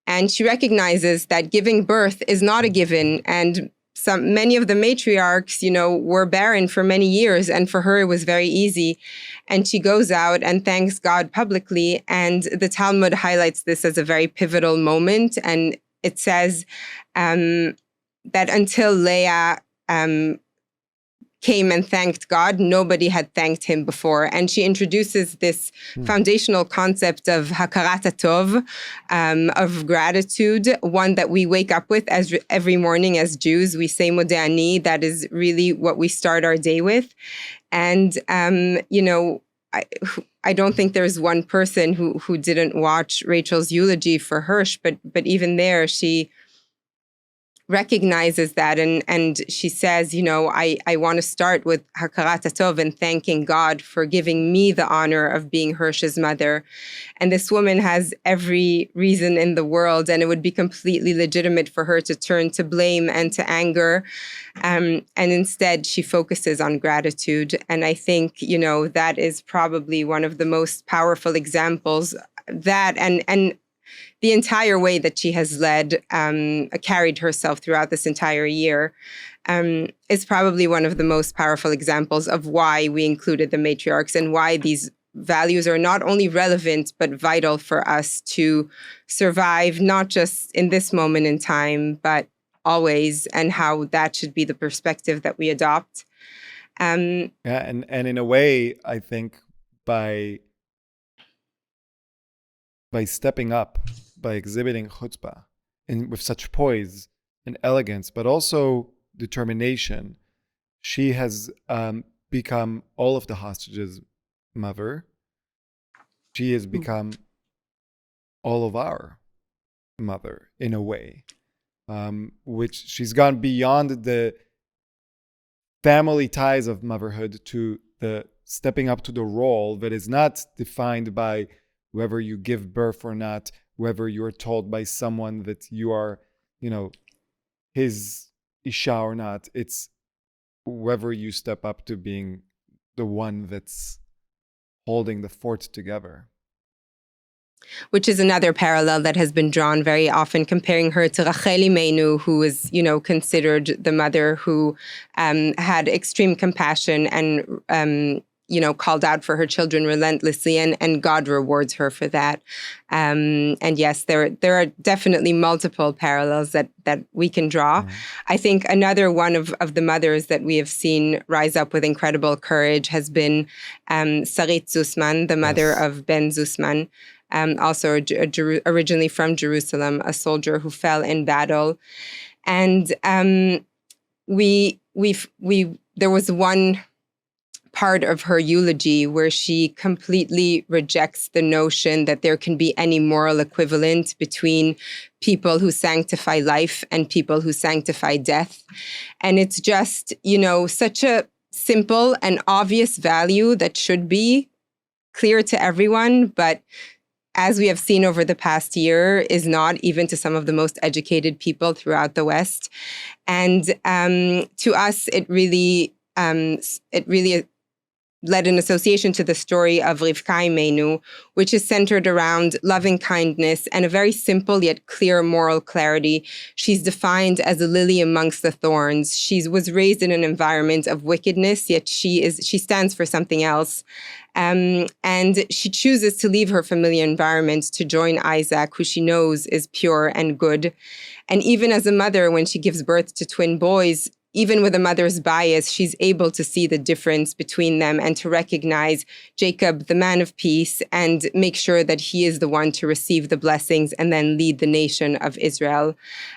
And she recognizes that giving birth is not a given. And many of the matriarchs, were barren for many years. And for her, it was very easy. And she goes out and thanks God publicly. And the Talmud highlights this as a very pivotal moment. And it says that until Leah came and thanked God, nobody had thanked him before. And she introduces this foundational concept of hakarat tov, of gratitude, one that we wake up with every morning as Jews. We say Modeh Ani, that is really what we start our day with. And, I don't think there's one person who didn't watch Rachel's eulogy for Hirsch, but even there, she recognizes that and she says, I want to start with hakarat tov and thanking God for giving me the honor of being Hirsch's mother. And this woman has every reason in the world, and it would be completely legitimate for her to turn to blame and to anger. And instead, she focuses on gratitude. And I think, that is probably one of the most powerful examples, that and the entire way that she has carried herself throughout this entire year, is probably one of the most powerful examples of why we included the matriarchs and why these values are not only relevant, but vital for us to survive, not just in this moment in time, but always, and how that should be the perspective that we adopt. And in a way, I think by stepping up, by exhibiting chutzpah with such poise and elegance, but also determination, she has become all of the hostages' mother. She has become all of our mother in a way, which she's gone beyond the family ties of motherhood to the stepping up to the role that is not defined by whether you give birth or not, whether you're told by someone that you are, his isha or not. It's whether you step up to being the one that's holding the fort together. Which is another parallel that has been drawn very often, comparing her to Rachel Imenu, who is, considered the mother who had extreme compassion and, called out for her children relentlessly, and God rewards her for that. And yes, there are definitely multiple parallels that we can draw. Mm. I think another one of the mothers that we have seen rise up with incredible courage has been Sarit Zusman, the mother of Ben Zusman. Also originally from Jerusalem, a soldier who fell in battle. And we there was one part of her eulogy where she completely rejects the notion that there can be any moral equivalent between people who sanctify life and people who sanctify death. And it's just, such a simple and obvious value that should be clear to everyone, but as we have seen over the past year, is not even to some of the most educated people throughout the West. And to us, it really led an association to the story of Rivka Imenu, which is centered around loving kindness and a very simple yet clear moral clarity. She's defined as a lily amongst the thorns. She was raised in an environment of wickedness, yet she stands for something else. And she chooses to leave her familiar environment to join Isaac, who she knows is pure and good. And even as a mother, when she gives birth to twin boys, even with a mother's bias, she's able to see the difference between them and to recognize Jacob, the man of peace, and make sure that he is the one to receive the blessings and then lead the nation of Israel.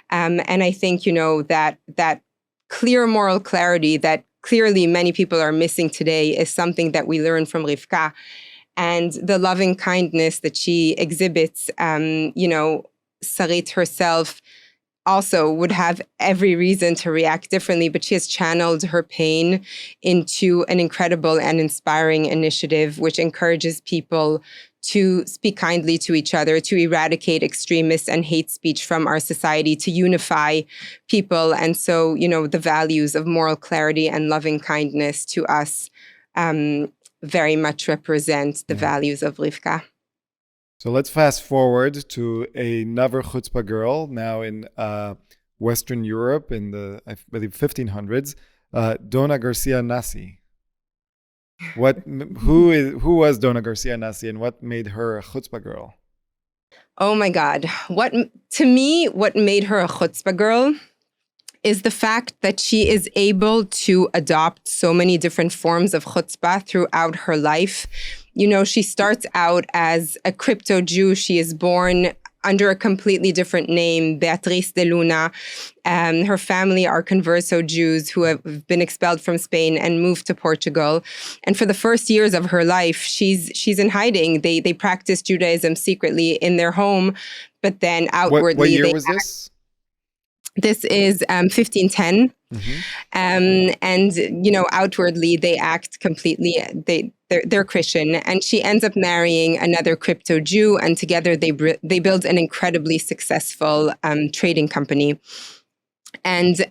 And I think, that clear moral clarity that clearly many people are missing today is something that we learn from Rivka. And the loving kindness that she exhibits, Sarit herself also would have every reason to react differently, but she has channeled her pain into an incredible and inspiring initiative, which encourages people to speak kindly to each other, to eradicate extremists and hate speech from our society, to unify people. And so, the values of moral clarity and loving kindness to us very much represent the values of Rivka. So let's fast forward to another chutzpah girl now in Western Europe in the, I believe, 1500s, Dona Garcia Nasi. Who was Dona Garcia Nasi and what made her a chutzpah girl? Oh my God. What made her a chutzpah girl is the fact that she is able to adopt so many different forms of chutzpah throughout her life. She starts out as a crypto Jew. She is born under a completely different name, Beatriz de Luna. Her family are converso Jews who have been expelled from Spain and moved to Portugal. And for the first years of her life, she's in hiding. They practice Judaism secretly in their home, but then outwardly what year was this? This is 1510. Mm-hmm. And outwardly they act completely, they're Christian, and she ends up marrying another crypto Jew, and together they build an incredibly successful trading company. And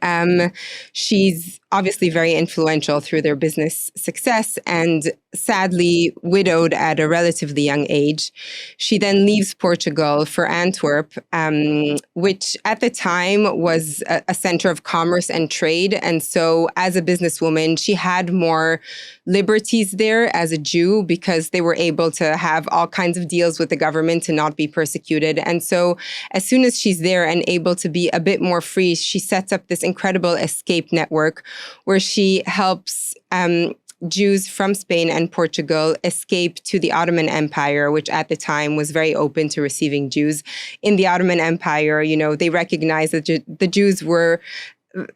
she's obviously very influential through their business success, and sadly widowed at a relatively young age. She then leaves Portugal for Antwerp, which at the time was a center of commerce and trade. And so as a businesswoman, she had more liberties there as a Jew because they were able to have all kinds of deals with the government to not be persecuted. And so as soon as she's there and able to be a bit more free, she sets up this incredible escape network where she helps Jews from Spain and Portugal escape to the Ottoman Empire, which at the time was very open to receiving Jews. In the Ottoman Empire, they recognized that the Jews were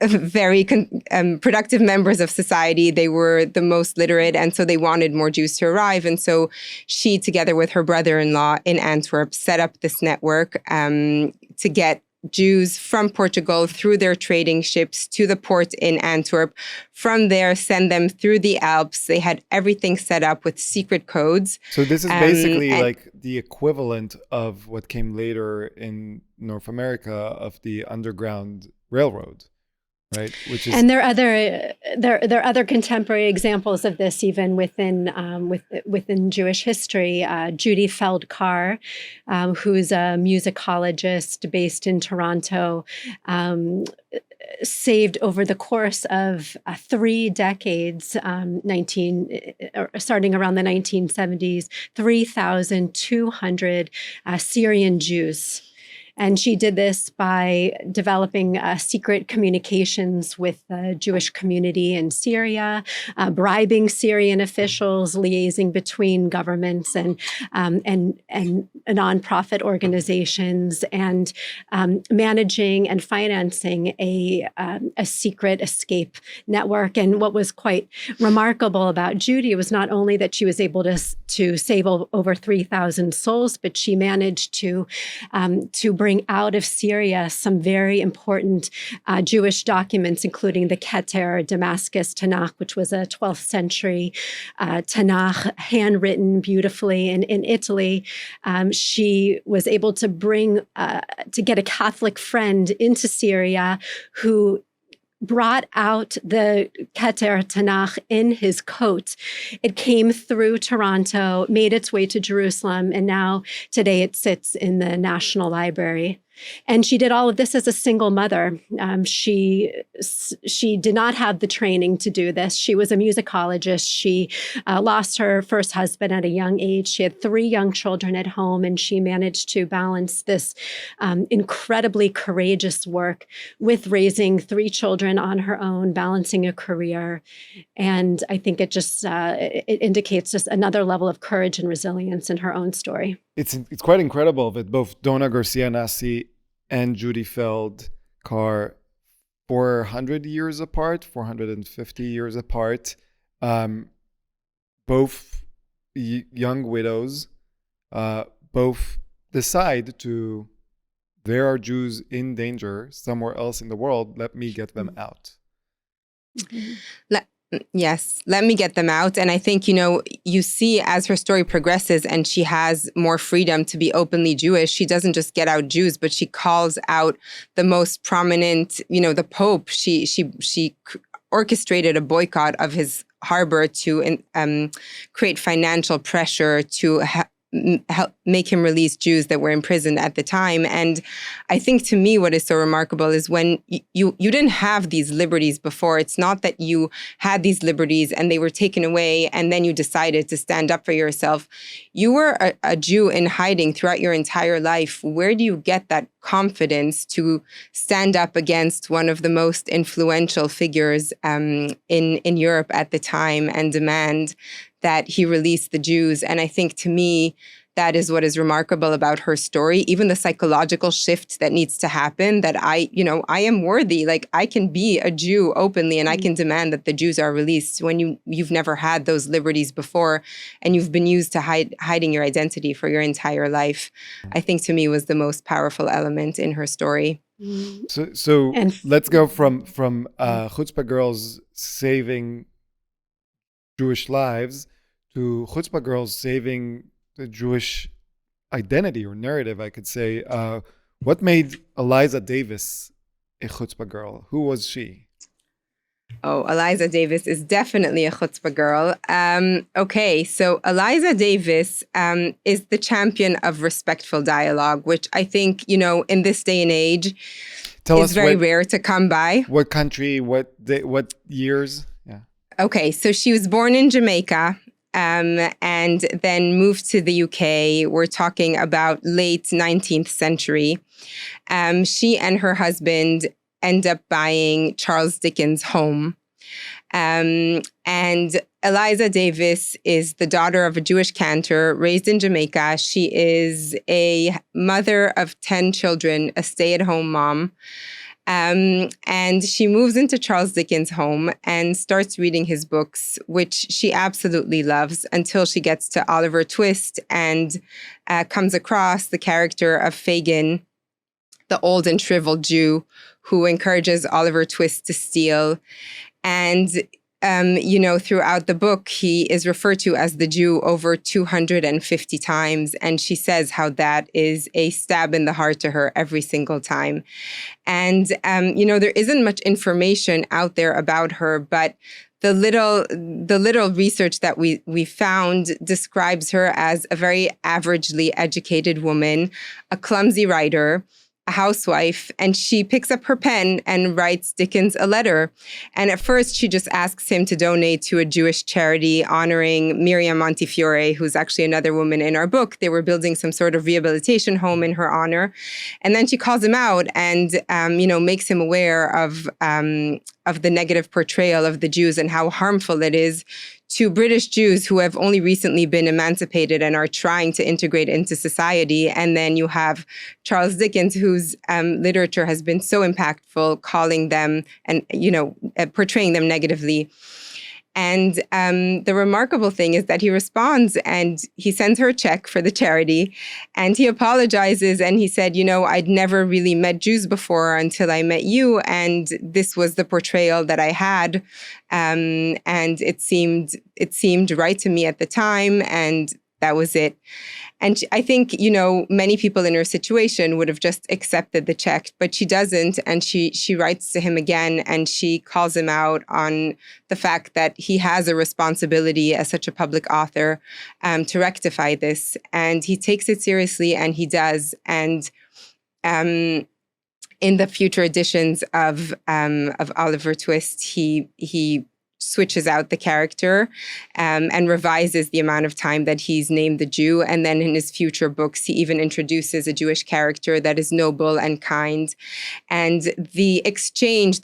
very productive members of society. They were the most literate, and so they wanted more Jews to arrive. And so she, together with her brother-in-law in Antwerp, set up this network to get Jews from Portugal through their trading ships to the port in Antwerp. From there, send them through the Alps. They had everything set up with secret codes. So this is basically like the equivalent of what came later in North America of the Underground Railroad, right? Which is, and there are other contemporary examples of this even within Jewish history. Judy Feld-Carr, who's a musicologist based in Toronto, saved over the course of 3 decades, starting around the 1970s, 3,200 Syrian Jews. And she did this by developing secret communications with the Jewish community in Syria, bribing Syrian officials, liaising between governments and nonprofit organizations, and managing and financing a secret escape network. And what was quite remarkable about Judy was not only that she was able to save over 3,000 souls, but she managed to bring out of Syria some very important Jewish documents, including the Keter Damascus Tanakh, which was a 12th century Tanakh, handwritten beautifully in Italy. She was able to get a Catholic friend into Syria who brought out the Keter Tanakh in his coat. It came through Toronto, made its way to Jerusalem, and now today it sits in the National Library. And she did all of this as a single mother. She did not have the training to do this. She was a musicologist. She lost her first husband at a young age. She had 3 young children at home, and she managed to balance this incredibly courageous work with raising 3 children on her own, balancing a career. And I think it just it indicates just another level of courage and resilience in her own story. It's quite incredible that both Dona Garcia Nasi and Judy Feld are 400 years apart, 450 years apart, both young widows, both decide to, there are Jews in danger somewhere else in the world, let me get them out. Yes, let me get them out. And I think, you see as her story progresses and she has more freedom to be openly Jewish, she doesn't just get out Jews, but she calls out the most prominent, the Pope. She orchestrated a boycott of his harbor to create financial pressure to help make him release Jews that were imprisoned at the time. And I think to me, what is so remarkable is when you didn't have these liberties before. It's not that you had these liberties and they were taken away and then you decided to stand up for yourself. You were a Jew in hiding throughout your entire life. Where do you get that confidence to stand up against one of the most influential figures in Europe at the time and demand that he release the Jews? And I think to me, that is what is remarkable about her story, even the psychological shift that needs to happen, that I am worthy, like I can be a Jew openly and I can demand that the Jews are released when you've never had those liberties before and you've been used to hiding your identity for your entire life. I think to me was the most powerful element in her story. So let's go from Chutzpah Girls saving Jewish lives to Chutzpah Girls saving the Jewish identity or narrative, I could say. What made Eliza Davis a Chutzpah girl? Who was she? Oh, Eliza Davis is definitely a Chutzpah girl. Okay, so Eliza Davis is the champion of respectful dialogue, which I think, in this day and age is very rare to come by. What country, what years? Yeah. Okay, so she was born in Jamaica. And then moved to the UK. We're talking about late 19th century. She and her husband end up buying Charles Dickens' home. And Eliza Davis is the daughter of a Jewish cantor raised in Jamaica. She is a mother of 10 children, a stay-at-home mom. And she moves into Charles Dickens' home and starts reading his books, which she absolutely loves, until she gets to Oliver Twist and comes across the character of Fagin, the old and shriveled Jew who encourages Oliver Twist to steal. And throughout the book, he is referred to as the Jew over 250 times. And she says how that is a stab in the heart to her every single time. And, there isn't much information out there about her, but the little research that we found describes her as a very averagely educated woman, a clumsy writer, a housewife, and she picks up her pen and writes Dickens a letter. And at first, she just asks him to donate to a Jewish charity honoring Miriam Montefiore, who's actually another woman in our book. They were building some sort of rehabilitation home in her honor. And then she calls him out and, makes him aware of the negative portrayal of the Jews and how harmful it is to British Jews who have only recently been emancipated and are trying to integrate into society. And then you have Charles Dickens, whose literature has been so impactful, calling them and, portraying them negatively. And the remarkable thing is that he responds and he sends her a check for the charity and he apologizes. And he said, I'd never really met Jews before until I met you. And this was the portrayal that I had. And it seemed right to me at the time. And that was it. And I think, many people in her situation would have just accepted the check, but she doesn't. And she writes to him again and she calls him out on the fact that he has a responsibility as such a public author to rectify this. And he takes it seriously and he does. And in the future editions of Oliver Twist, he switches out the character and revises the amount of time that he's named the Jew. And then in his future books, he even introduces a Jewish character that is noble and kind. And the exchange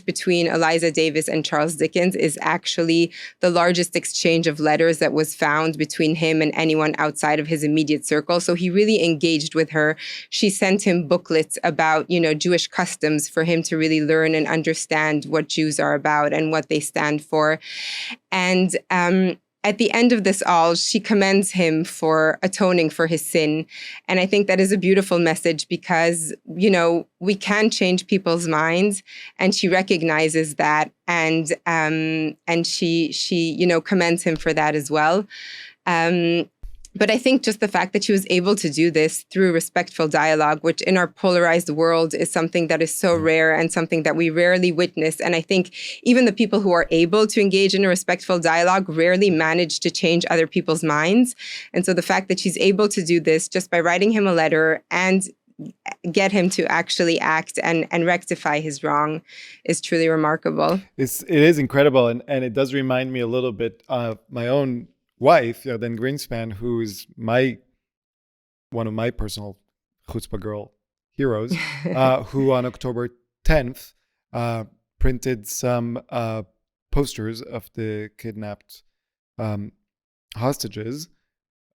between Eliza Davis and Charles Dickens is actually the largest exchange of letters that was found between him and anyone outside of his immediate circle. So he really engaged with her. She sent him booklets about, Jewish customs for him to really learn and understand what Jews are about and what they stand for. And at the end of this all, she commends him for atoning for his sin. And I think that is a beautiful message because, we can change people's minds. And she recognizes that. And she commends him for that as well. But I think just the fact that she was able to do this through respectful dialogue, which in our polarized world is something that is so rare and something that we rarely witness. And I think even the people who are able to engage in a respectful dialogue rarely manage to change other people's minds. And so the fact that she's able to do this just by writing him a letter and get him to actually act and rectify his wrong is truly remarkable. It is incredible. And it does remind me a little bit of my own wife, then Greenspan, who is one of my personal Chutzpah Girl heroes, who on October 10th printed some posters of the kidnapped hostages,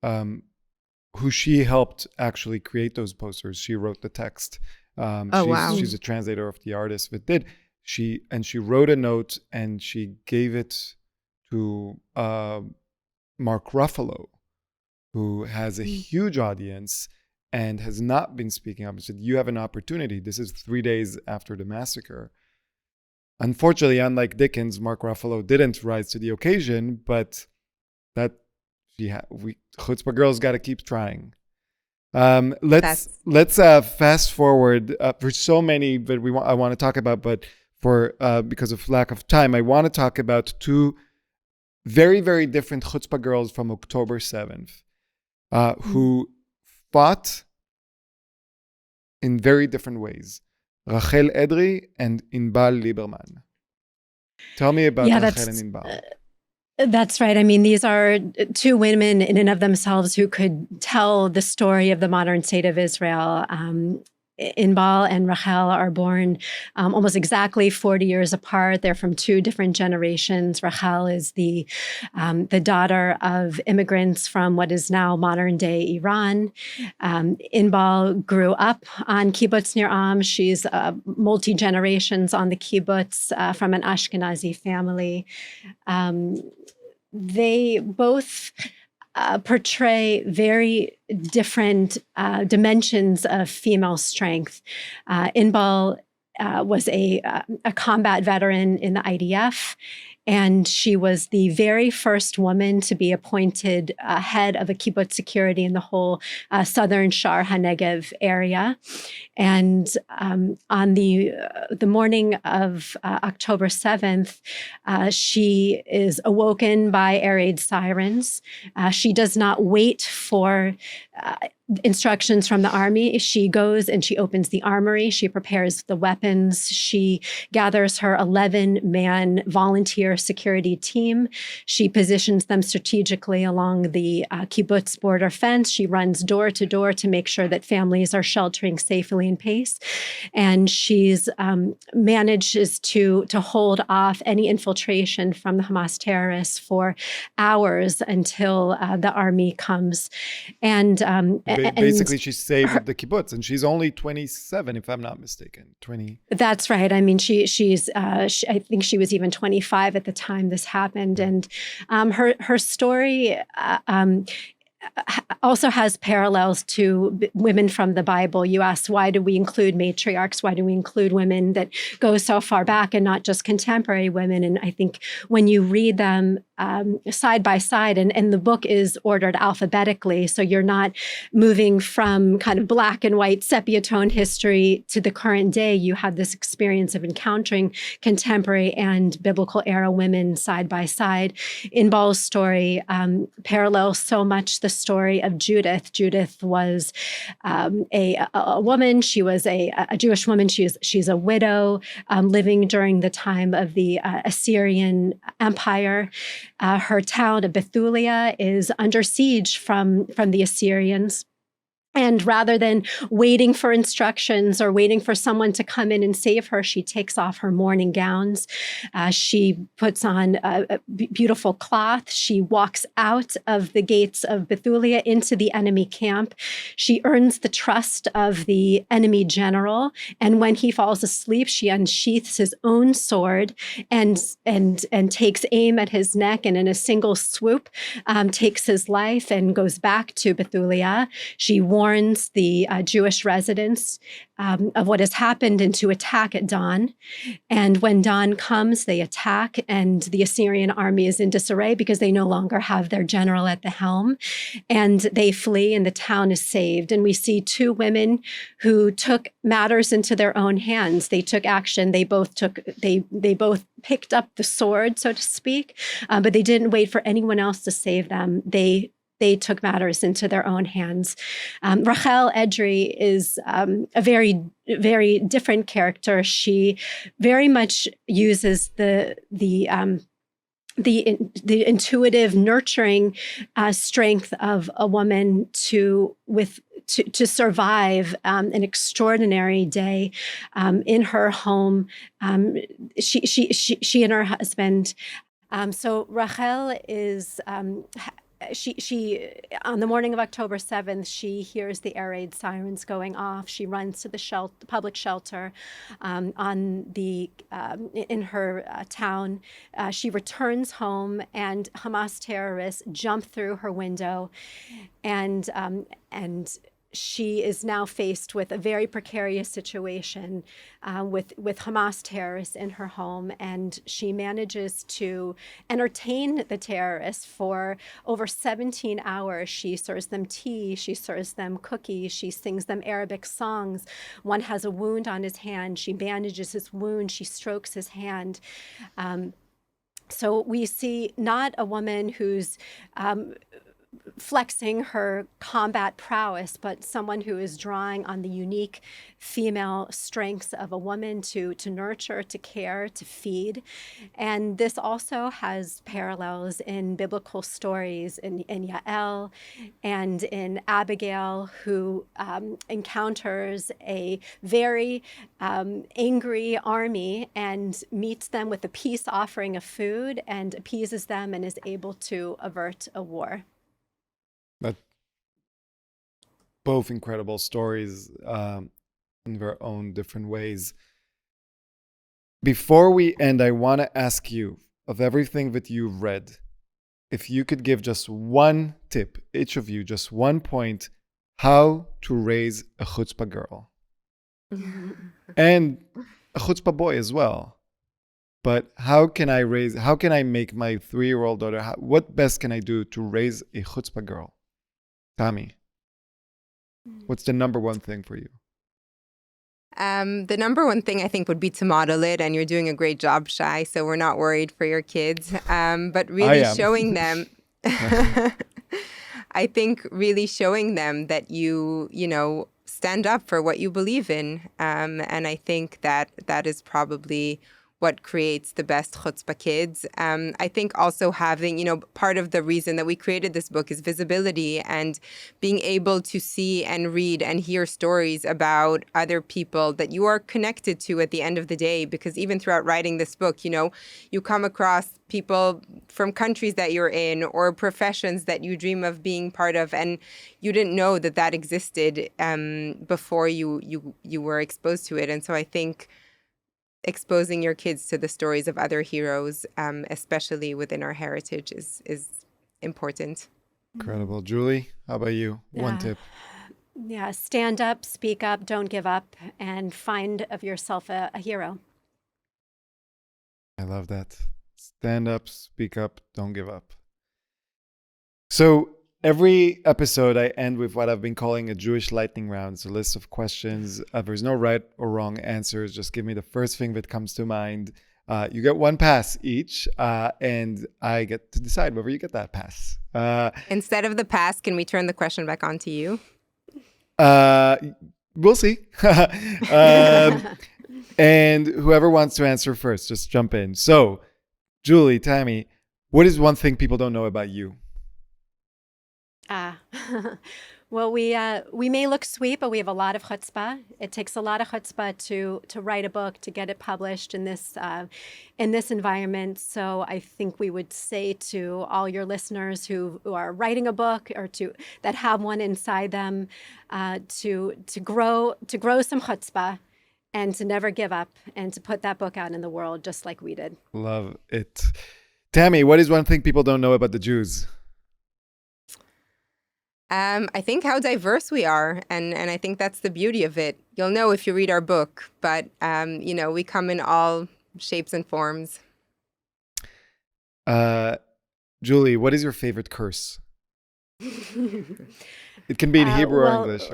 who she helped actually create those posters. She wrote the text. Wow. She's a translator of the artist that did. She wrote a note and she gave it to Mark Ruffalo, who has a huge audience and has not been speaking up. He said, you have an opportunity. This is 3 days after the massacre. Unfortunately, unlike Dickens, Mark Ruffalo didn't rise to the occasion, but Chutzpah Girls got to keep trying. Let's fast forward for so many that I want to talk about, but because of lack of time, I want to talk about two very, very different Chutzpah Girls from October 7th, who fought in very different ways. Rachel Edry and Inbal Lieberman. Tell me about Rachel and Inbal. That's right. I mean, these are two women in and of themselves who could tell the story of the modern state of Israel. Inbal and Rachel are born almost exactly 40 years apart. They're from two different generations. Rachel is the daughter of immigrants from what is now modern-day Iran. Inbal grew up on kibbutz Nir Am. She's multi-generations on the kibbutz from an Ashkenazi family. They both portray very different dimensions of female strength. Inbal was a combat veteran in the IDF, And she was the very first woman to be appointed head of a kibbutz security in the whole southern Shar HaNegev area. And on the morning of October 7th, she is awoken by air raid sirens. She does not wait for instructions from the army. She goes and she opens the armory. She prepares the weapons. She gathers her 11-man volunteer security team. She positions them strategically along the kibbutz border fence. She runs door to door to make sure that families are sheltering safely in pace. And she's manages to hold off any infiltration from the Hamas terrorists for hours until the army comes. And basically, she saved the kibbutz, and she's only 27, if I'm not mistaken. 20. That's right. I mean, she's. I think she was even 25 at the time this happened, and her story. Also has parallels to women from the Bible. You asked, why do we include matriarchs? Why do we include women that go so far back and not just contemporary women? And I think when you read them side by side, and the book is ordered alphabetically, so you're not moving from kind of black and white sepia tone history to the current day. You have this experience of encountering contemporary and biblical era women side by side. Inbal's story parallels so much the story of Judith. Judith was a woman. She was a Jewish woman. She's a widow living during the time of the Assyrian Empire. Her town of Bethulia is under siege from the Assyrians. And rather than waiting for instructions or waiting for someone to come in and save her, she takes off her mourning gowns. She puts on a beautiful cloth. She walks out of the gates of Bethulia into the enemy camp. She earns the trust of the enemy general. And when he falls asleep, she unsheaths his own sword and takes aim at his neck, and in a single swoop takes his life and goes back to Bethulia. She warns the Jewish residents of what has happened and to attack at dawn. And when dawn comes, they attack, and the Assyrian army is in disarray because they no longer have their general at the helm. And they flee, and the town is saved. And we see two women who took matters into their own hands. They took action. They both picked up the sword, so to speak, but they didn't wait for anyone else to save them. They took matters into their own hands. Rachel Edrei is a very, very different character. She very much uses the intuitive, nurturing strength of a woman to survive an extraordinary day in her home. She and her husband. So Rachel is. She on the morning of October 7th, she hears the air raid sirens going off. She runs to the public shelter in her town. She returns home, and Hamas terrorists jump through her window, and she is now faced with a very precarious situation with Hamas terrorists in her home, and she manages to entertain the terrorists for over 17 hours. She serves them tea, she serves them cookies, she sings them Arabic songs. One has a wound on his hand. She bandages his wound, she strokes his hand. So we see not a woman who's flexing her combat prowess, but someone who is drawing on the unique female strengths of a woman to nurture, to care, to feed. And this also has parallels in biblical stories in Yael and in Abigail, who encounters a very angry army and meets them with a peace offering of food and appeases them and is able to avert a war. But both incredible stories in their own different ways. Before we end, I want to ask you, of everything that you've read, if you could give just one tip, each of you, just one point, how to raise a chutzpah girl. And a chutzpah boy as well. but how can I make my 3-year-old daughter, what best can I do to raise a chutzpah girl? Tammy, what's the number one thing for you? The number one thing I think would be to model it, and you're doing a great job, Shai, so we're not worried for your kids. But really showing them, I think really showing them that you stand up for what you believe in. And I think that is probably what creates the best chutzpah kids. I think also having, part of the reason that we created this book is visibility and being able to see and read and hear stories about other people that you are connected to at the end of the day. Because even throughout writing this book, you come across people from countries that you're in or professions that you dream of being part of, and you didn't know that existed before you were exposed to it. And so I think exposing your kids to the stories of other heroes, especially within our heritage, is important. Incredible. Julie, how about you? One tip. Yeah, stand up, speak up, don't give up, and find of yourself a hero. I love that. Stand up, speak up, don't give up. So every episode I end with what I've been calling a Jewish lightning round. It's a list of questions. There's no right or wrong answers. Just give me the first thing that comes to mind. You get one pass each, and I get to decide whether you get that pass. Instead of the pass, can we turn the question back on to you? We'll see. And whoever wants to answer first, just jump in. So, Julie, Tammy, what is one thing people don't know about you? Well, we may look sweet, but we have a lot of chutzpah. It takes a lot of chutzpah to write a book, to get it published in this environment. So I think we would say to all your listeners who are writing a book or that have one inside them, to grow some chutzpah, and to never give up, and to put that book out in the world just like we did. Love it. Tammy, what is one thing people don't know about the Jews? I think how diverse we are, and I think that's the beauty of it. You'll know if you read our book, but we come in all shapes and forms. Julie, what is your favorite curse? It can be in Hebrew or English.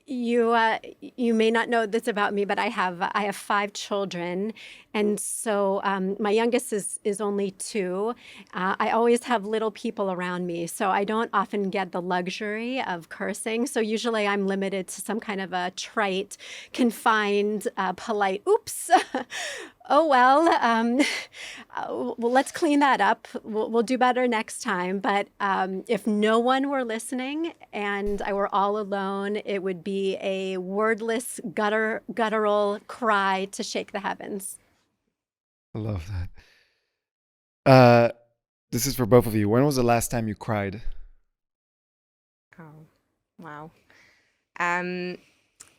You may not know this about me, but I have 5 children, and so my youngest is only 2. I always have little people around me, so I don't often get the luxury of cursing. So usually I'm limited to some kind of a trite, confined, polite, oops. Oh, well, let's clean that up. We'll do better next time. But if no one were listening and I were all alone, it would be a wordless, guttural cry to shake the heavens. I love that. This is for both of you. When was the last time you cried? Oh, wow.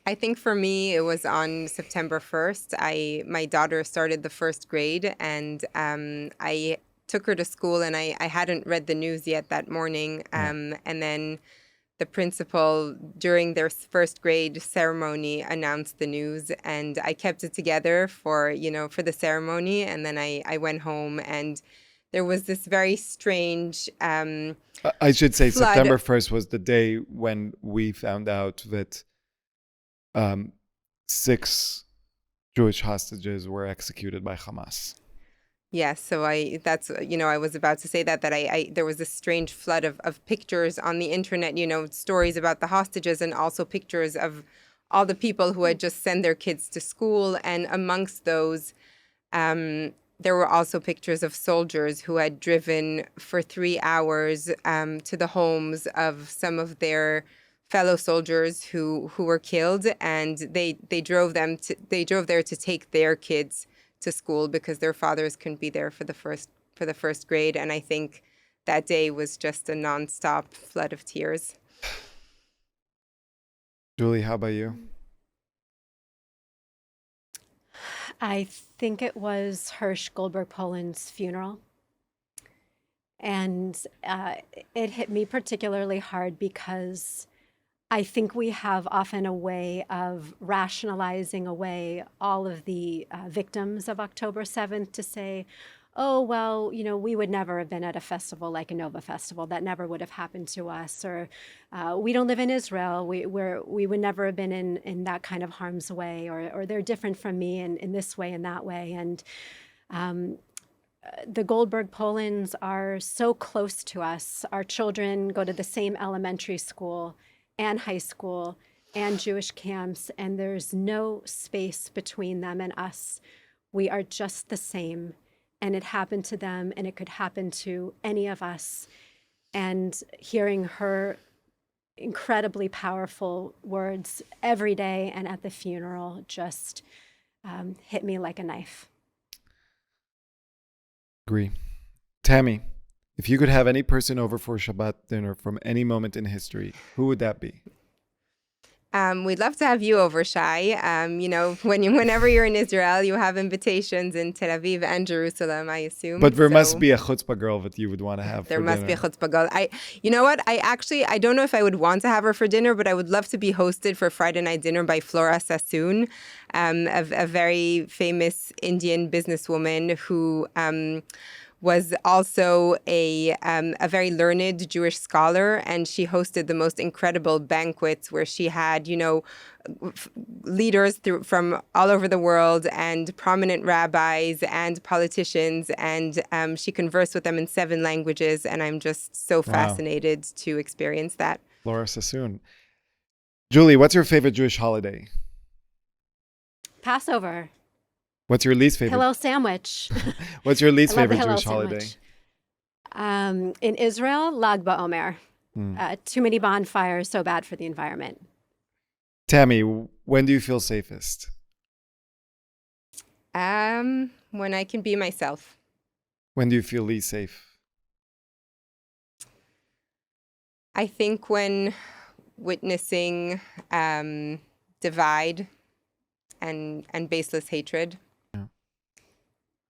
I think for me, it was on September 1st. My daughter started the first grade, and I took her to school, and I hadn't read the news yet that morning. And then the principal, during their first grade ceremony, announced the news, and I kept it together for the ceremony. And then I went home, and there was this very strange I should say flood. September 1st was the day when we found out that 6 Jewish hostages were executed by Hamas. Yes, so I was about to say that there was this strange flood of pictures on the internet, stories about the hostages, and also pictures of all the people who had just sent their kids to school. And amongst those, there were also pictures of soldiers who had driven for 3 hours to the homes of some of their fellow soldiers who were killed, and they drove there to take their kids to school because their fathers couldn't be there for the first grade. And I think that day was just a nonstop flood of tears. Julie, how about you? I think it was Hirsch Goldberg Poland's funeral. And it hit me particularly hard because I think we have often a way of rationalizing away all of the victims of October 7th to say, oh, well, we would never have been at a festival like a Nova Festival. That never would have happened to us. Or we don't live in Israel. We would never have been in that kind of harm's way. Or they're different from me in this way and that way. And the Goldberg Polans are so close to us. Our children go to the same elementary school and high school and Jewish camps, and there's no space between them and us. We are just the same, and it happened to them, and it could happen to any of us. And hearing her incredibly powerful words every day and at the funeral just hit me like a knife. Agree. Tammy, if you could have any person over for Shabbat dinner from any moment in history, who would that be? We'd love to have you over, Shai. Whenever you're in Israel, you have invitations in Tel Aviv and Jerusalem, I assume. But there must be a chutzpah girl that you would want to have There for must dinner. be a chutzpah girl. You know what? I don't know if I would want to have her for dinner, but I would love to be hosted for Friday night dinner by Flora Sassoon, a very famous Indian businesswoman who was also a very learned Jewish scholar, and she hosted the most incredible banquets where she had, leaders from all over the world and prominent rabbis and politicians, and she conversed with them in 7 languages, and I'm just so fascinated to experience that. Laura Sassoon. Julie, what's your favorite Jewish holiday? Passover. What's your least favorite? Hillel sandwich. What's your least I love the favorite Hillel Jewish holiday? sandwich. In Israel, Lag BaOmer. Too many bonfires, so bad for the environment. Tammy, when do you feel safest? When I can be myself. When do you feel least safe? I think when witnessing divide and baseless hatred.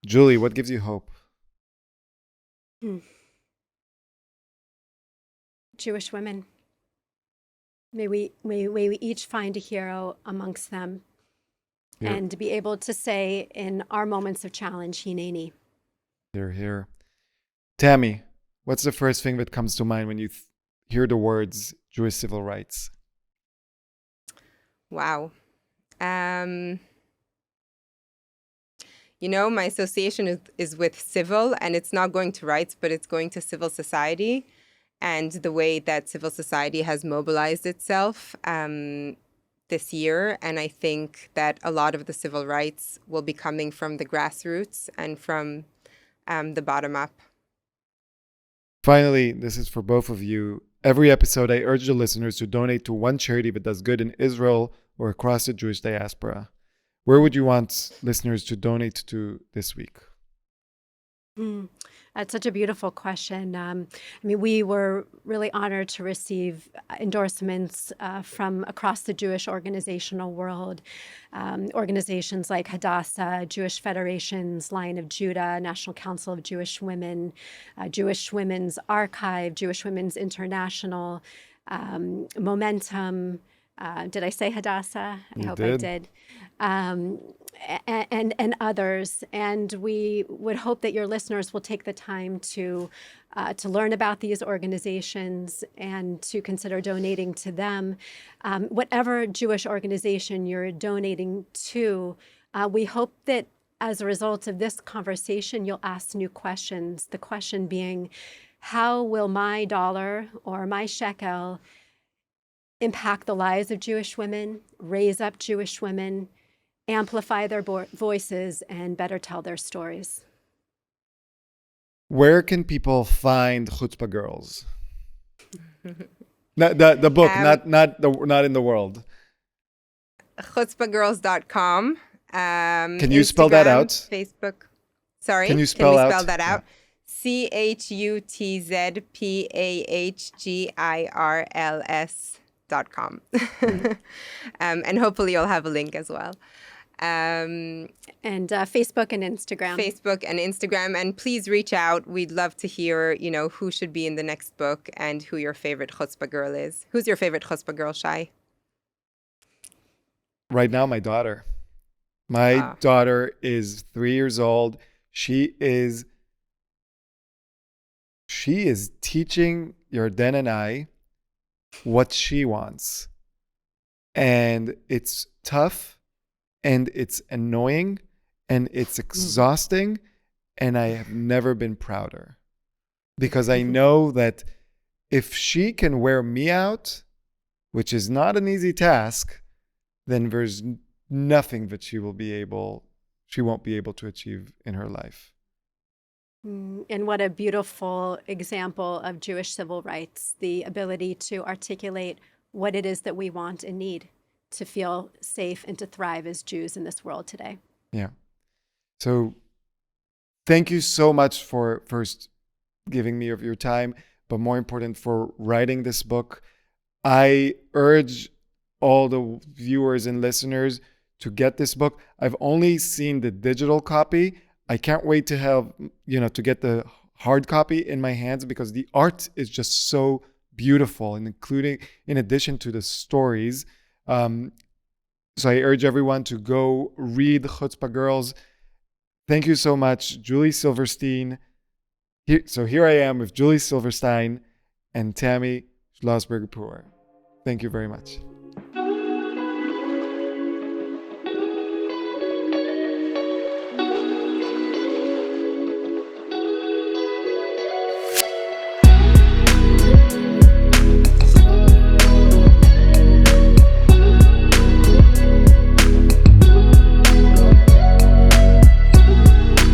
Julie, what gives you hope? Jewish women. May we each find a hero amongst them, and be able to say in our moments of challenge, Hineni. Here. Tammy, what's the first thing that comes to mind when you hear the words Jewish civil rights? Wow. My association is with civil, and it's not going to rights, but it's going to civil society and the way that civil society has mobilized itself this year. And I think that a lot of the civil rights will be coming from the grassroots and from the bottom up. Finally, this is for both of you. Every episode, I urge the listeners to donate to one charity that does good in Israel or across the Jewish diaspora. Where would you want listeners to donate to this week? That's such a beautiful question. We were really honored to receive endorsements from across the Jewish organizational world. Organizations like Hadassah, Jewish Federations, Lion of Judah, National Council of Jewish Women, Jewish Women's Archive, Jewish Women's International, Momentum. Did I say Hadassah? I hope I did. And others. And we would hope that your listeners will take the time to learn about these organizations and to consider donating to them. Whatever Jewish organization you're donating to, we hope that as a result of this conversation, you'll ask new questions. The question being, how will my dollar or my shekel impact the lives of Jewish women, raise up Jewish women, amplify their voices, and better tell their stories? Where can people find Chutzpah Girls? The book, not in the world. Chutzpahgirls.com. Can you spell that out? Facebook. Sorry. Can you spell we out? spell that out? CHUTZPAHGIRLS.com. And hopefully you'll have a link as well. Um, And Facebook and Instagram. Facebook and Instagram. And please reach out. We'd love to hear, who should be in the next book and who your favorite Chutzpah girl is. Who's your favorite Chutzpah girl, Shai? Right now, my daughter. My daughter is 3 years old. She is teaching Yarden and I what she wants. And it's tough, and it's annoying, and it's exhausting, and I have never been prouder. Because I know that if she can wear me out, which is not an easy task, then there's nothing that she won't be able to achieve in her life. And what a beautiful example of Jewish civil rights, the ability to articulate what it is that we want and need to feel safe and to thrive as Jews in this world today. Yeah. So thank you so much for first giving me of your time, but more important, for writing this book. I urge all the viewers and listeners to get this book. I've only seen the digital copy. I can't wait to have, to get the hard copy in my hands, because the art is just so beautiful, and in addition to the stories. So I urge everyone to go read Chutzpah Girls. Thank you so much, Julie Silverstein. Here I am with Julie Silverstein and Tammy Schlossberg. Thank you very much.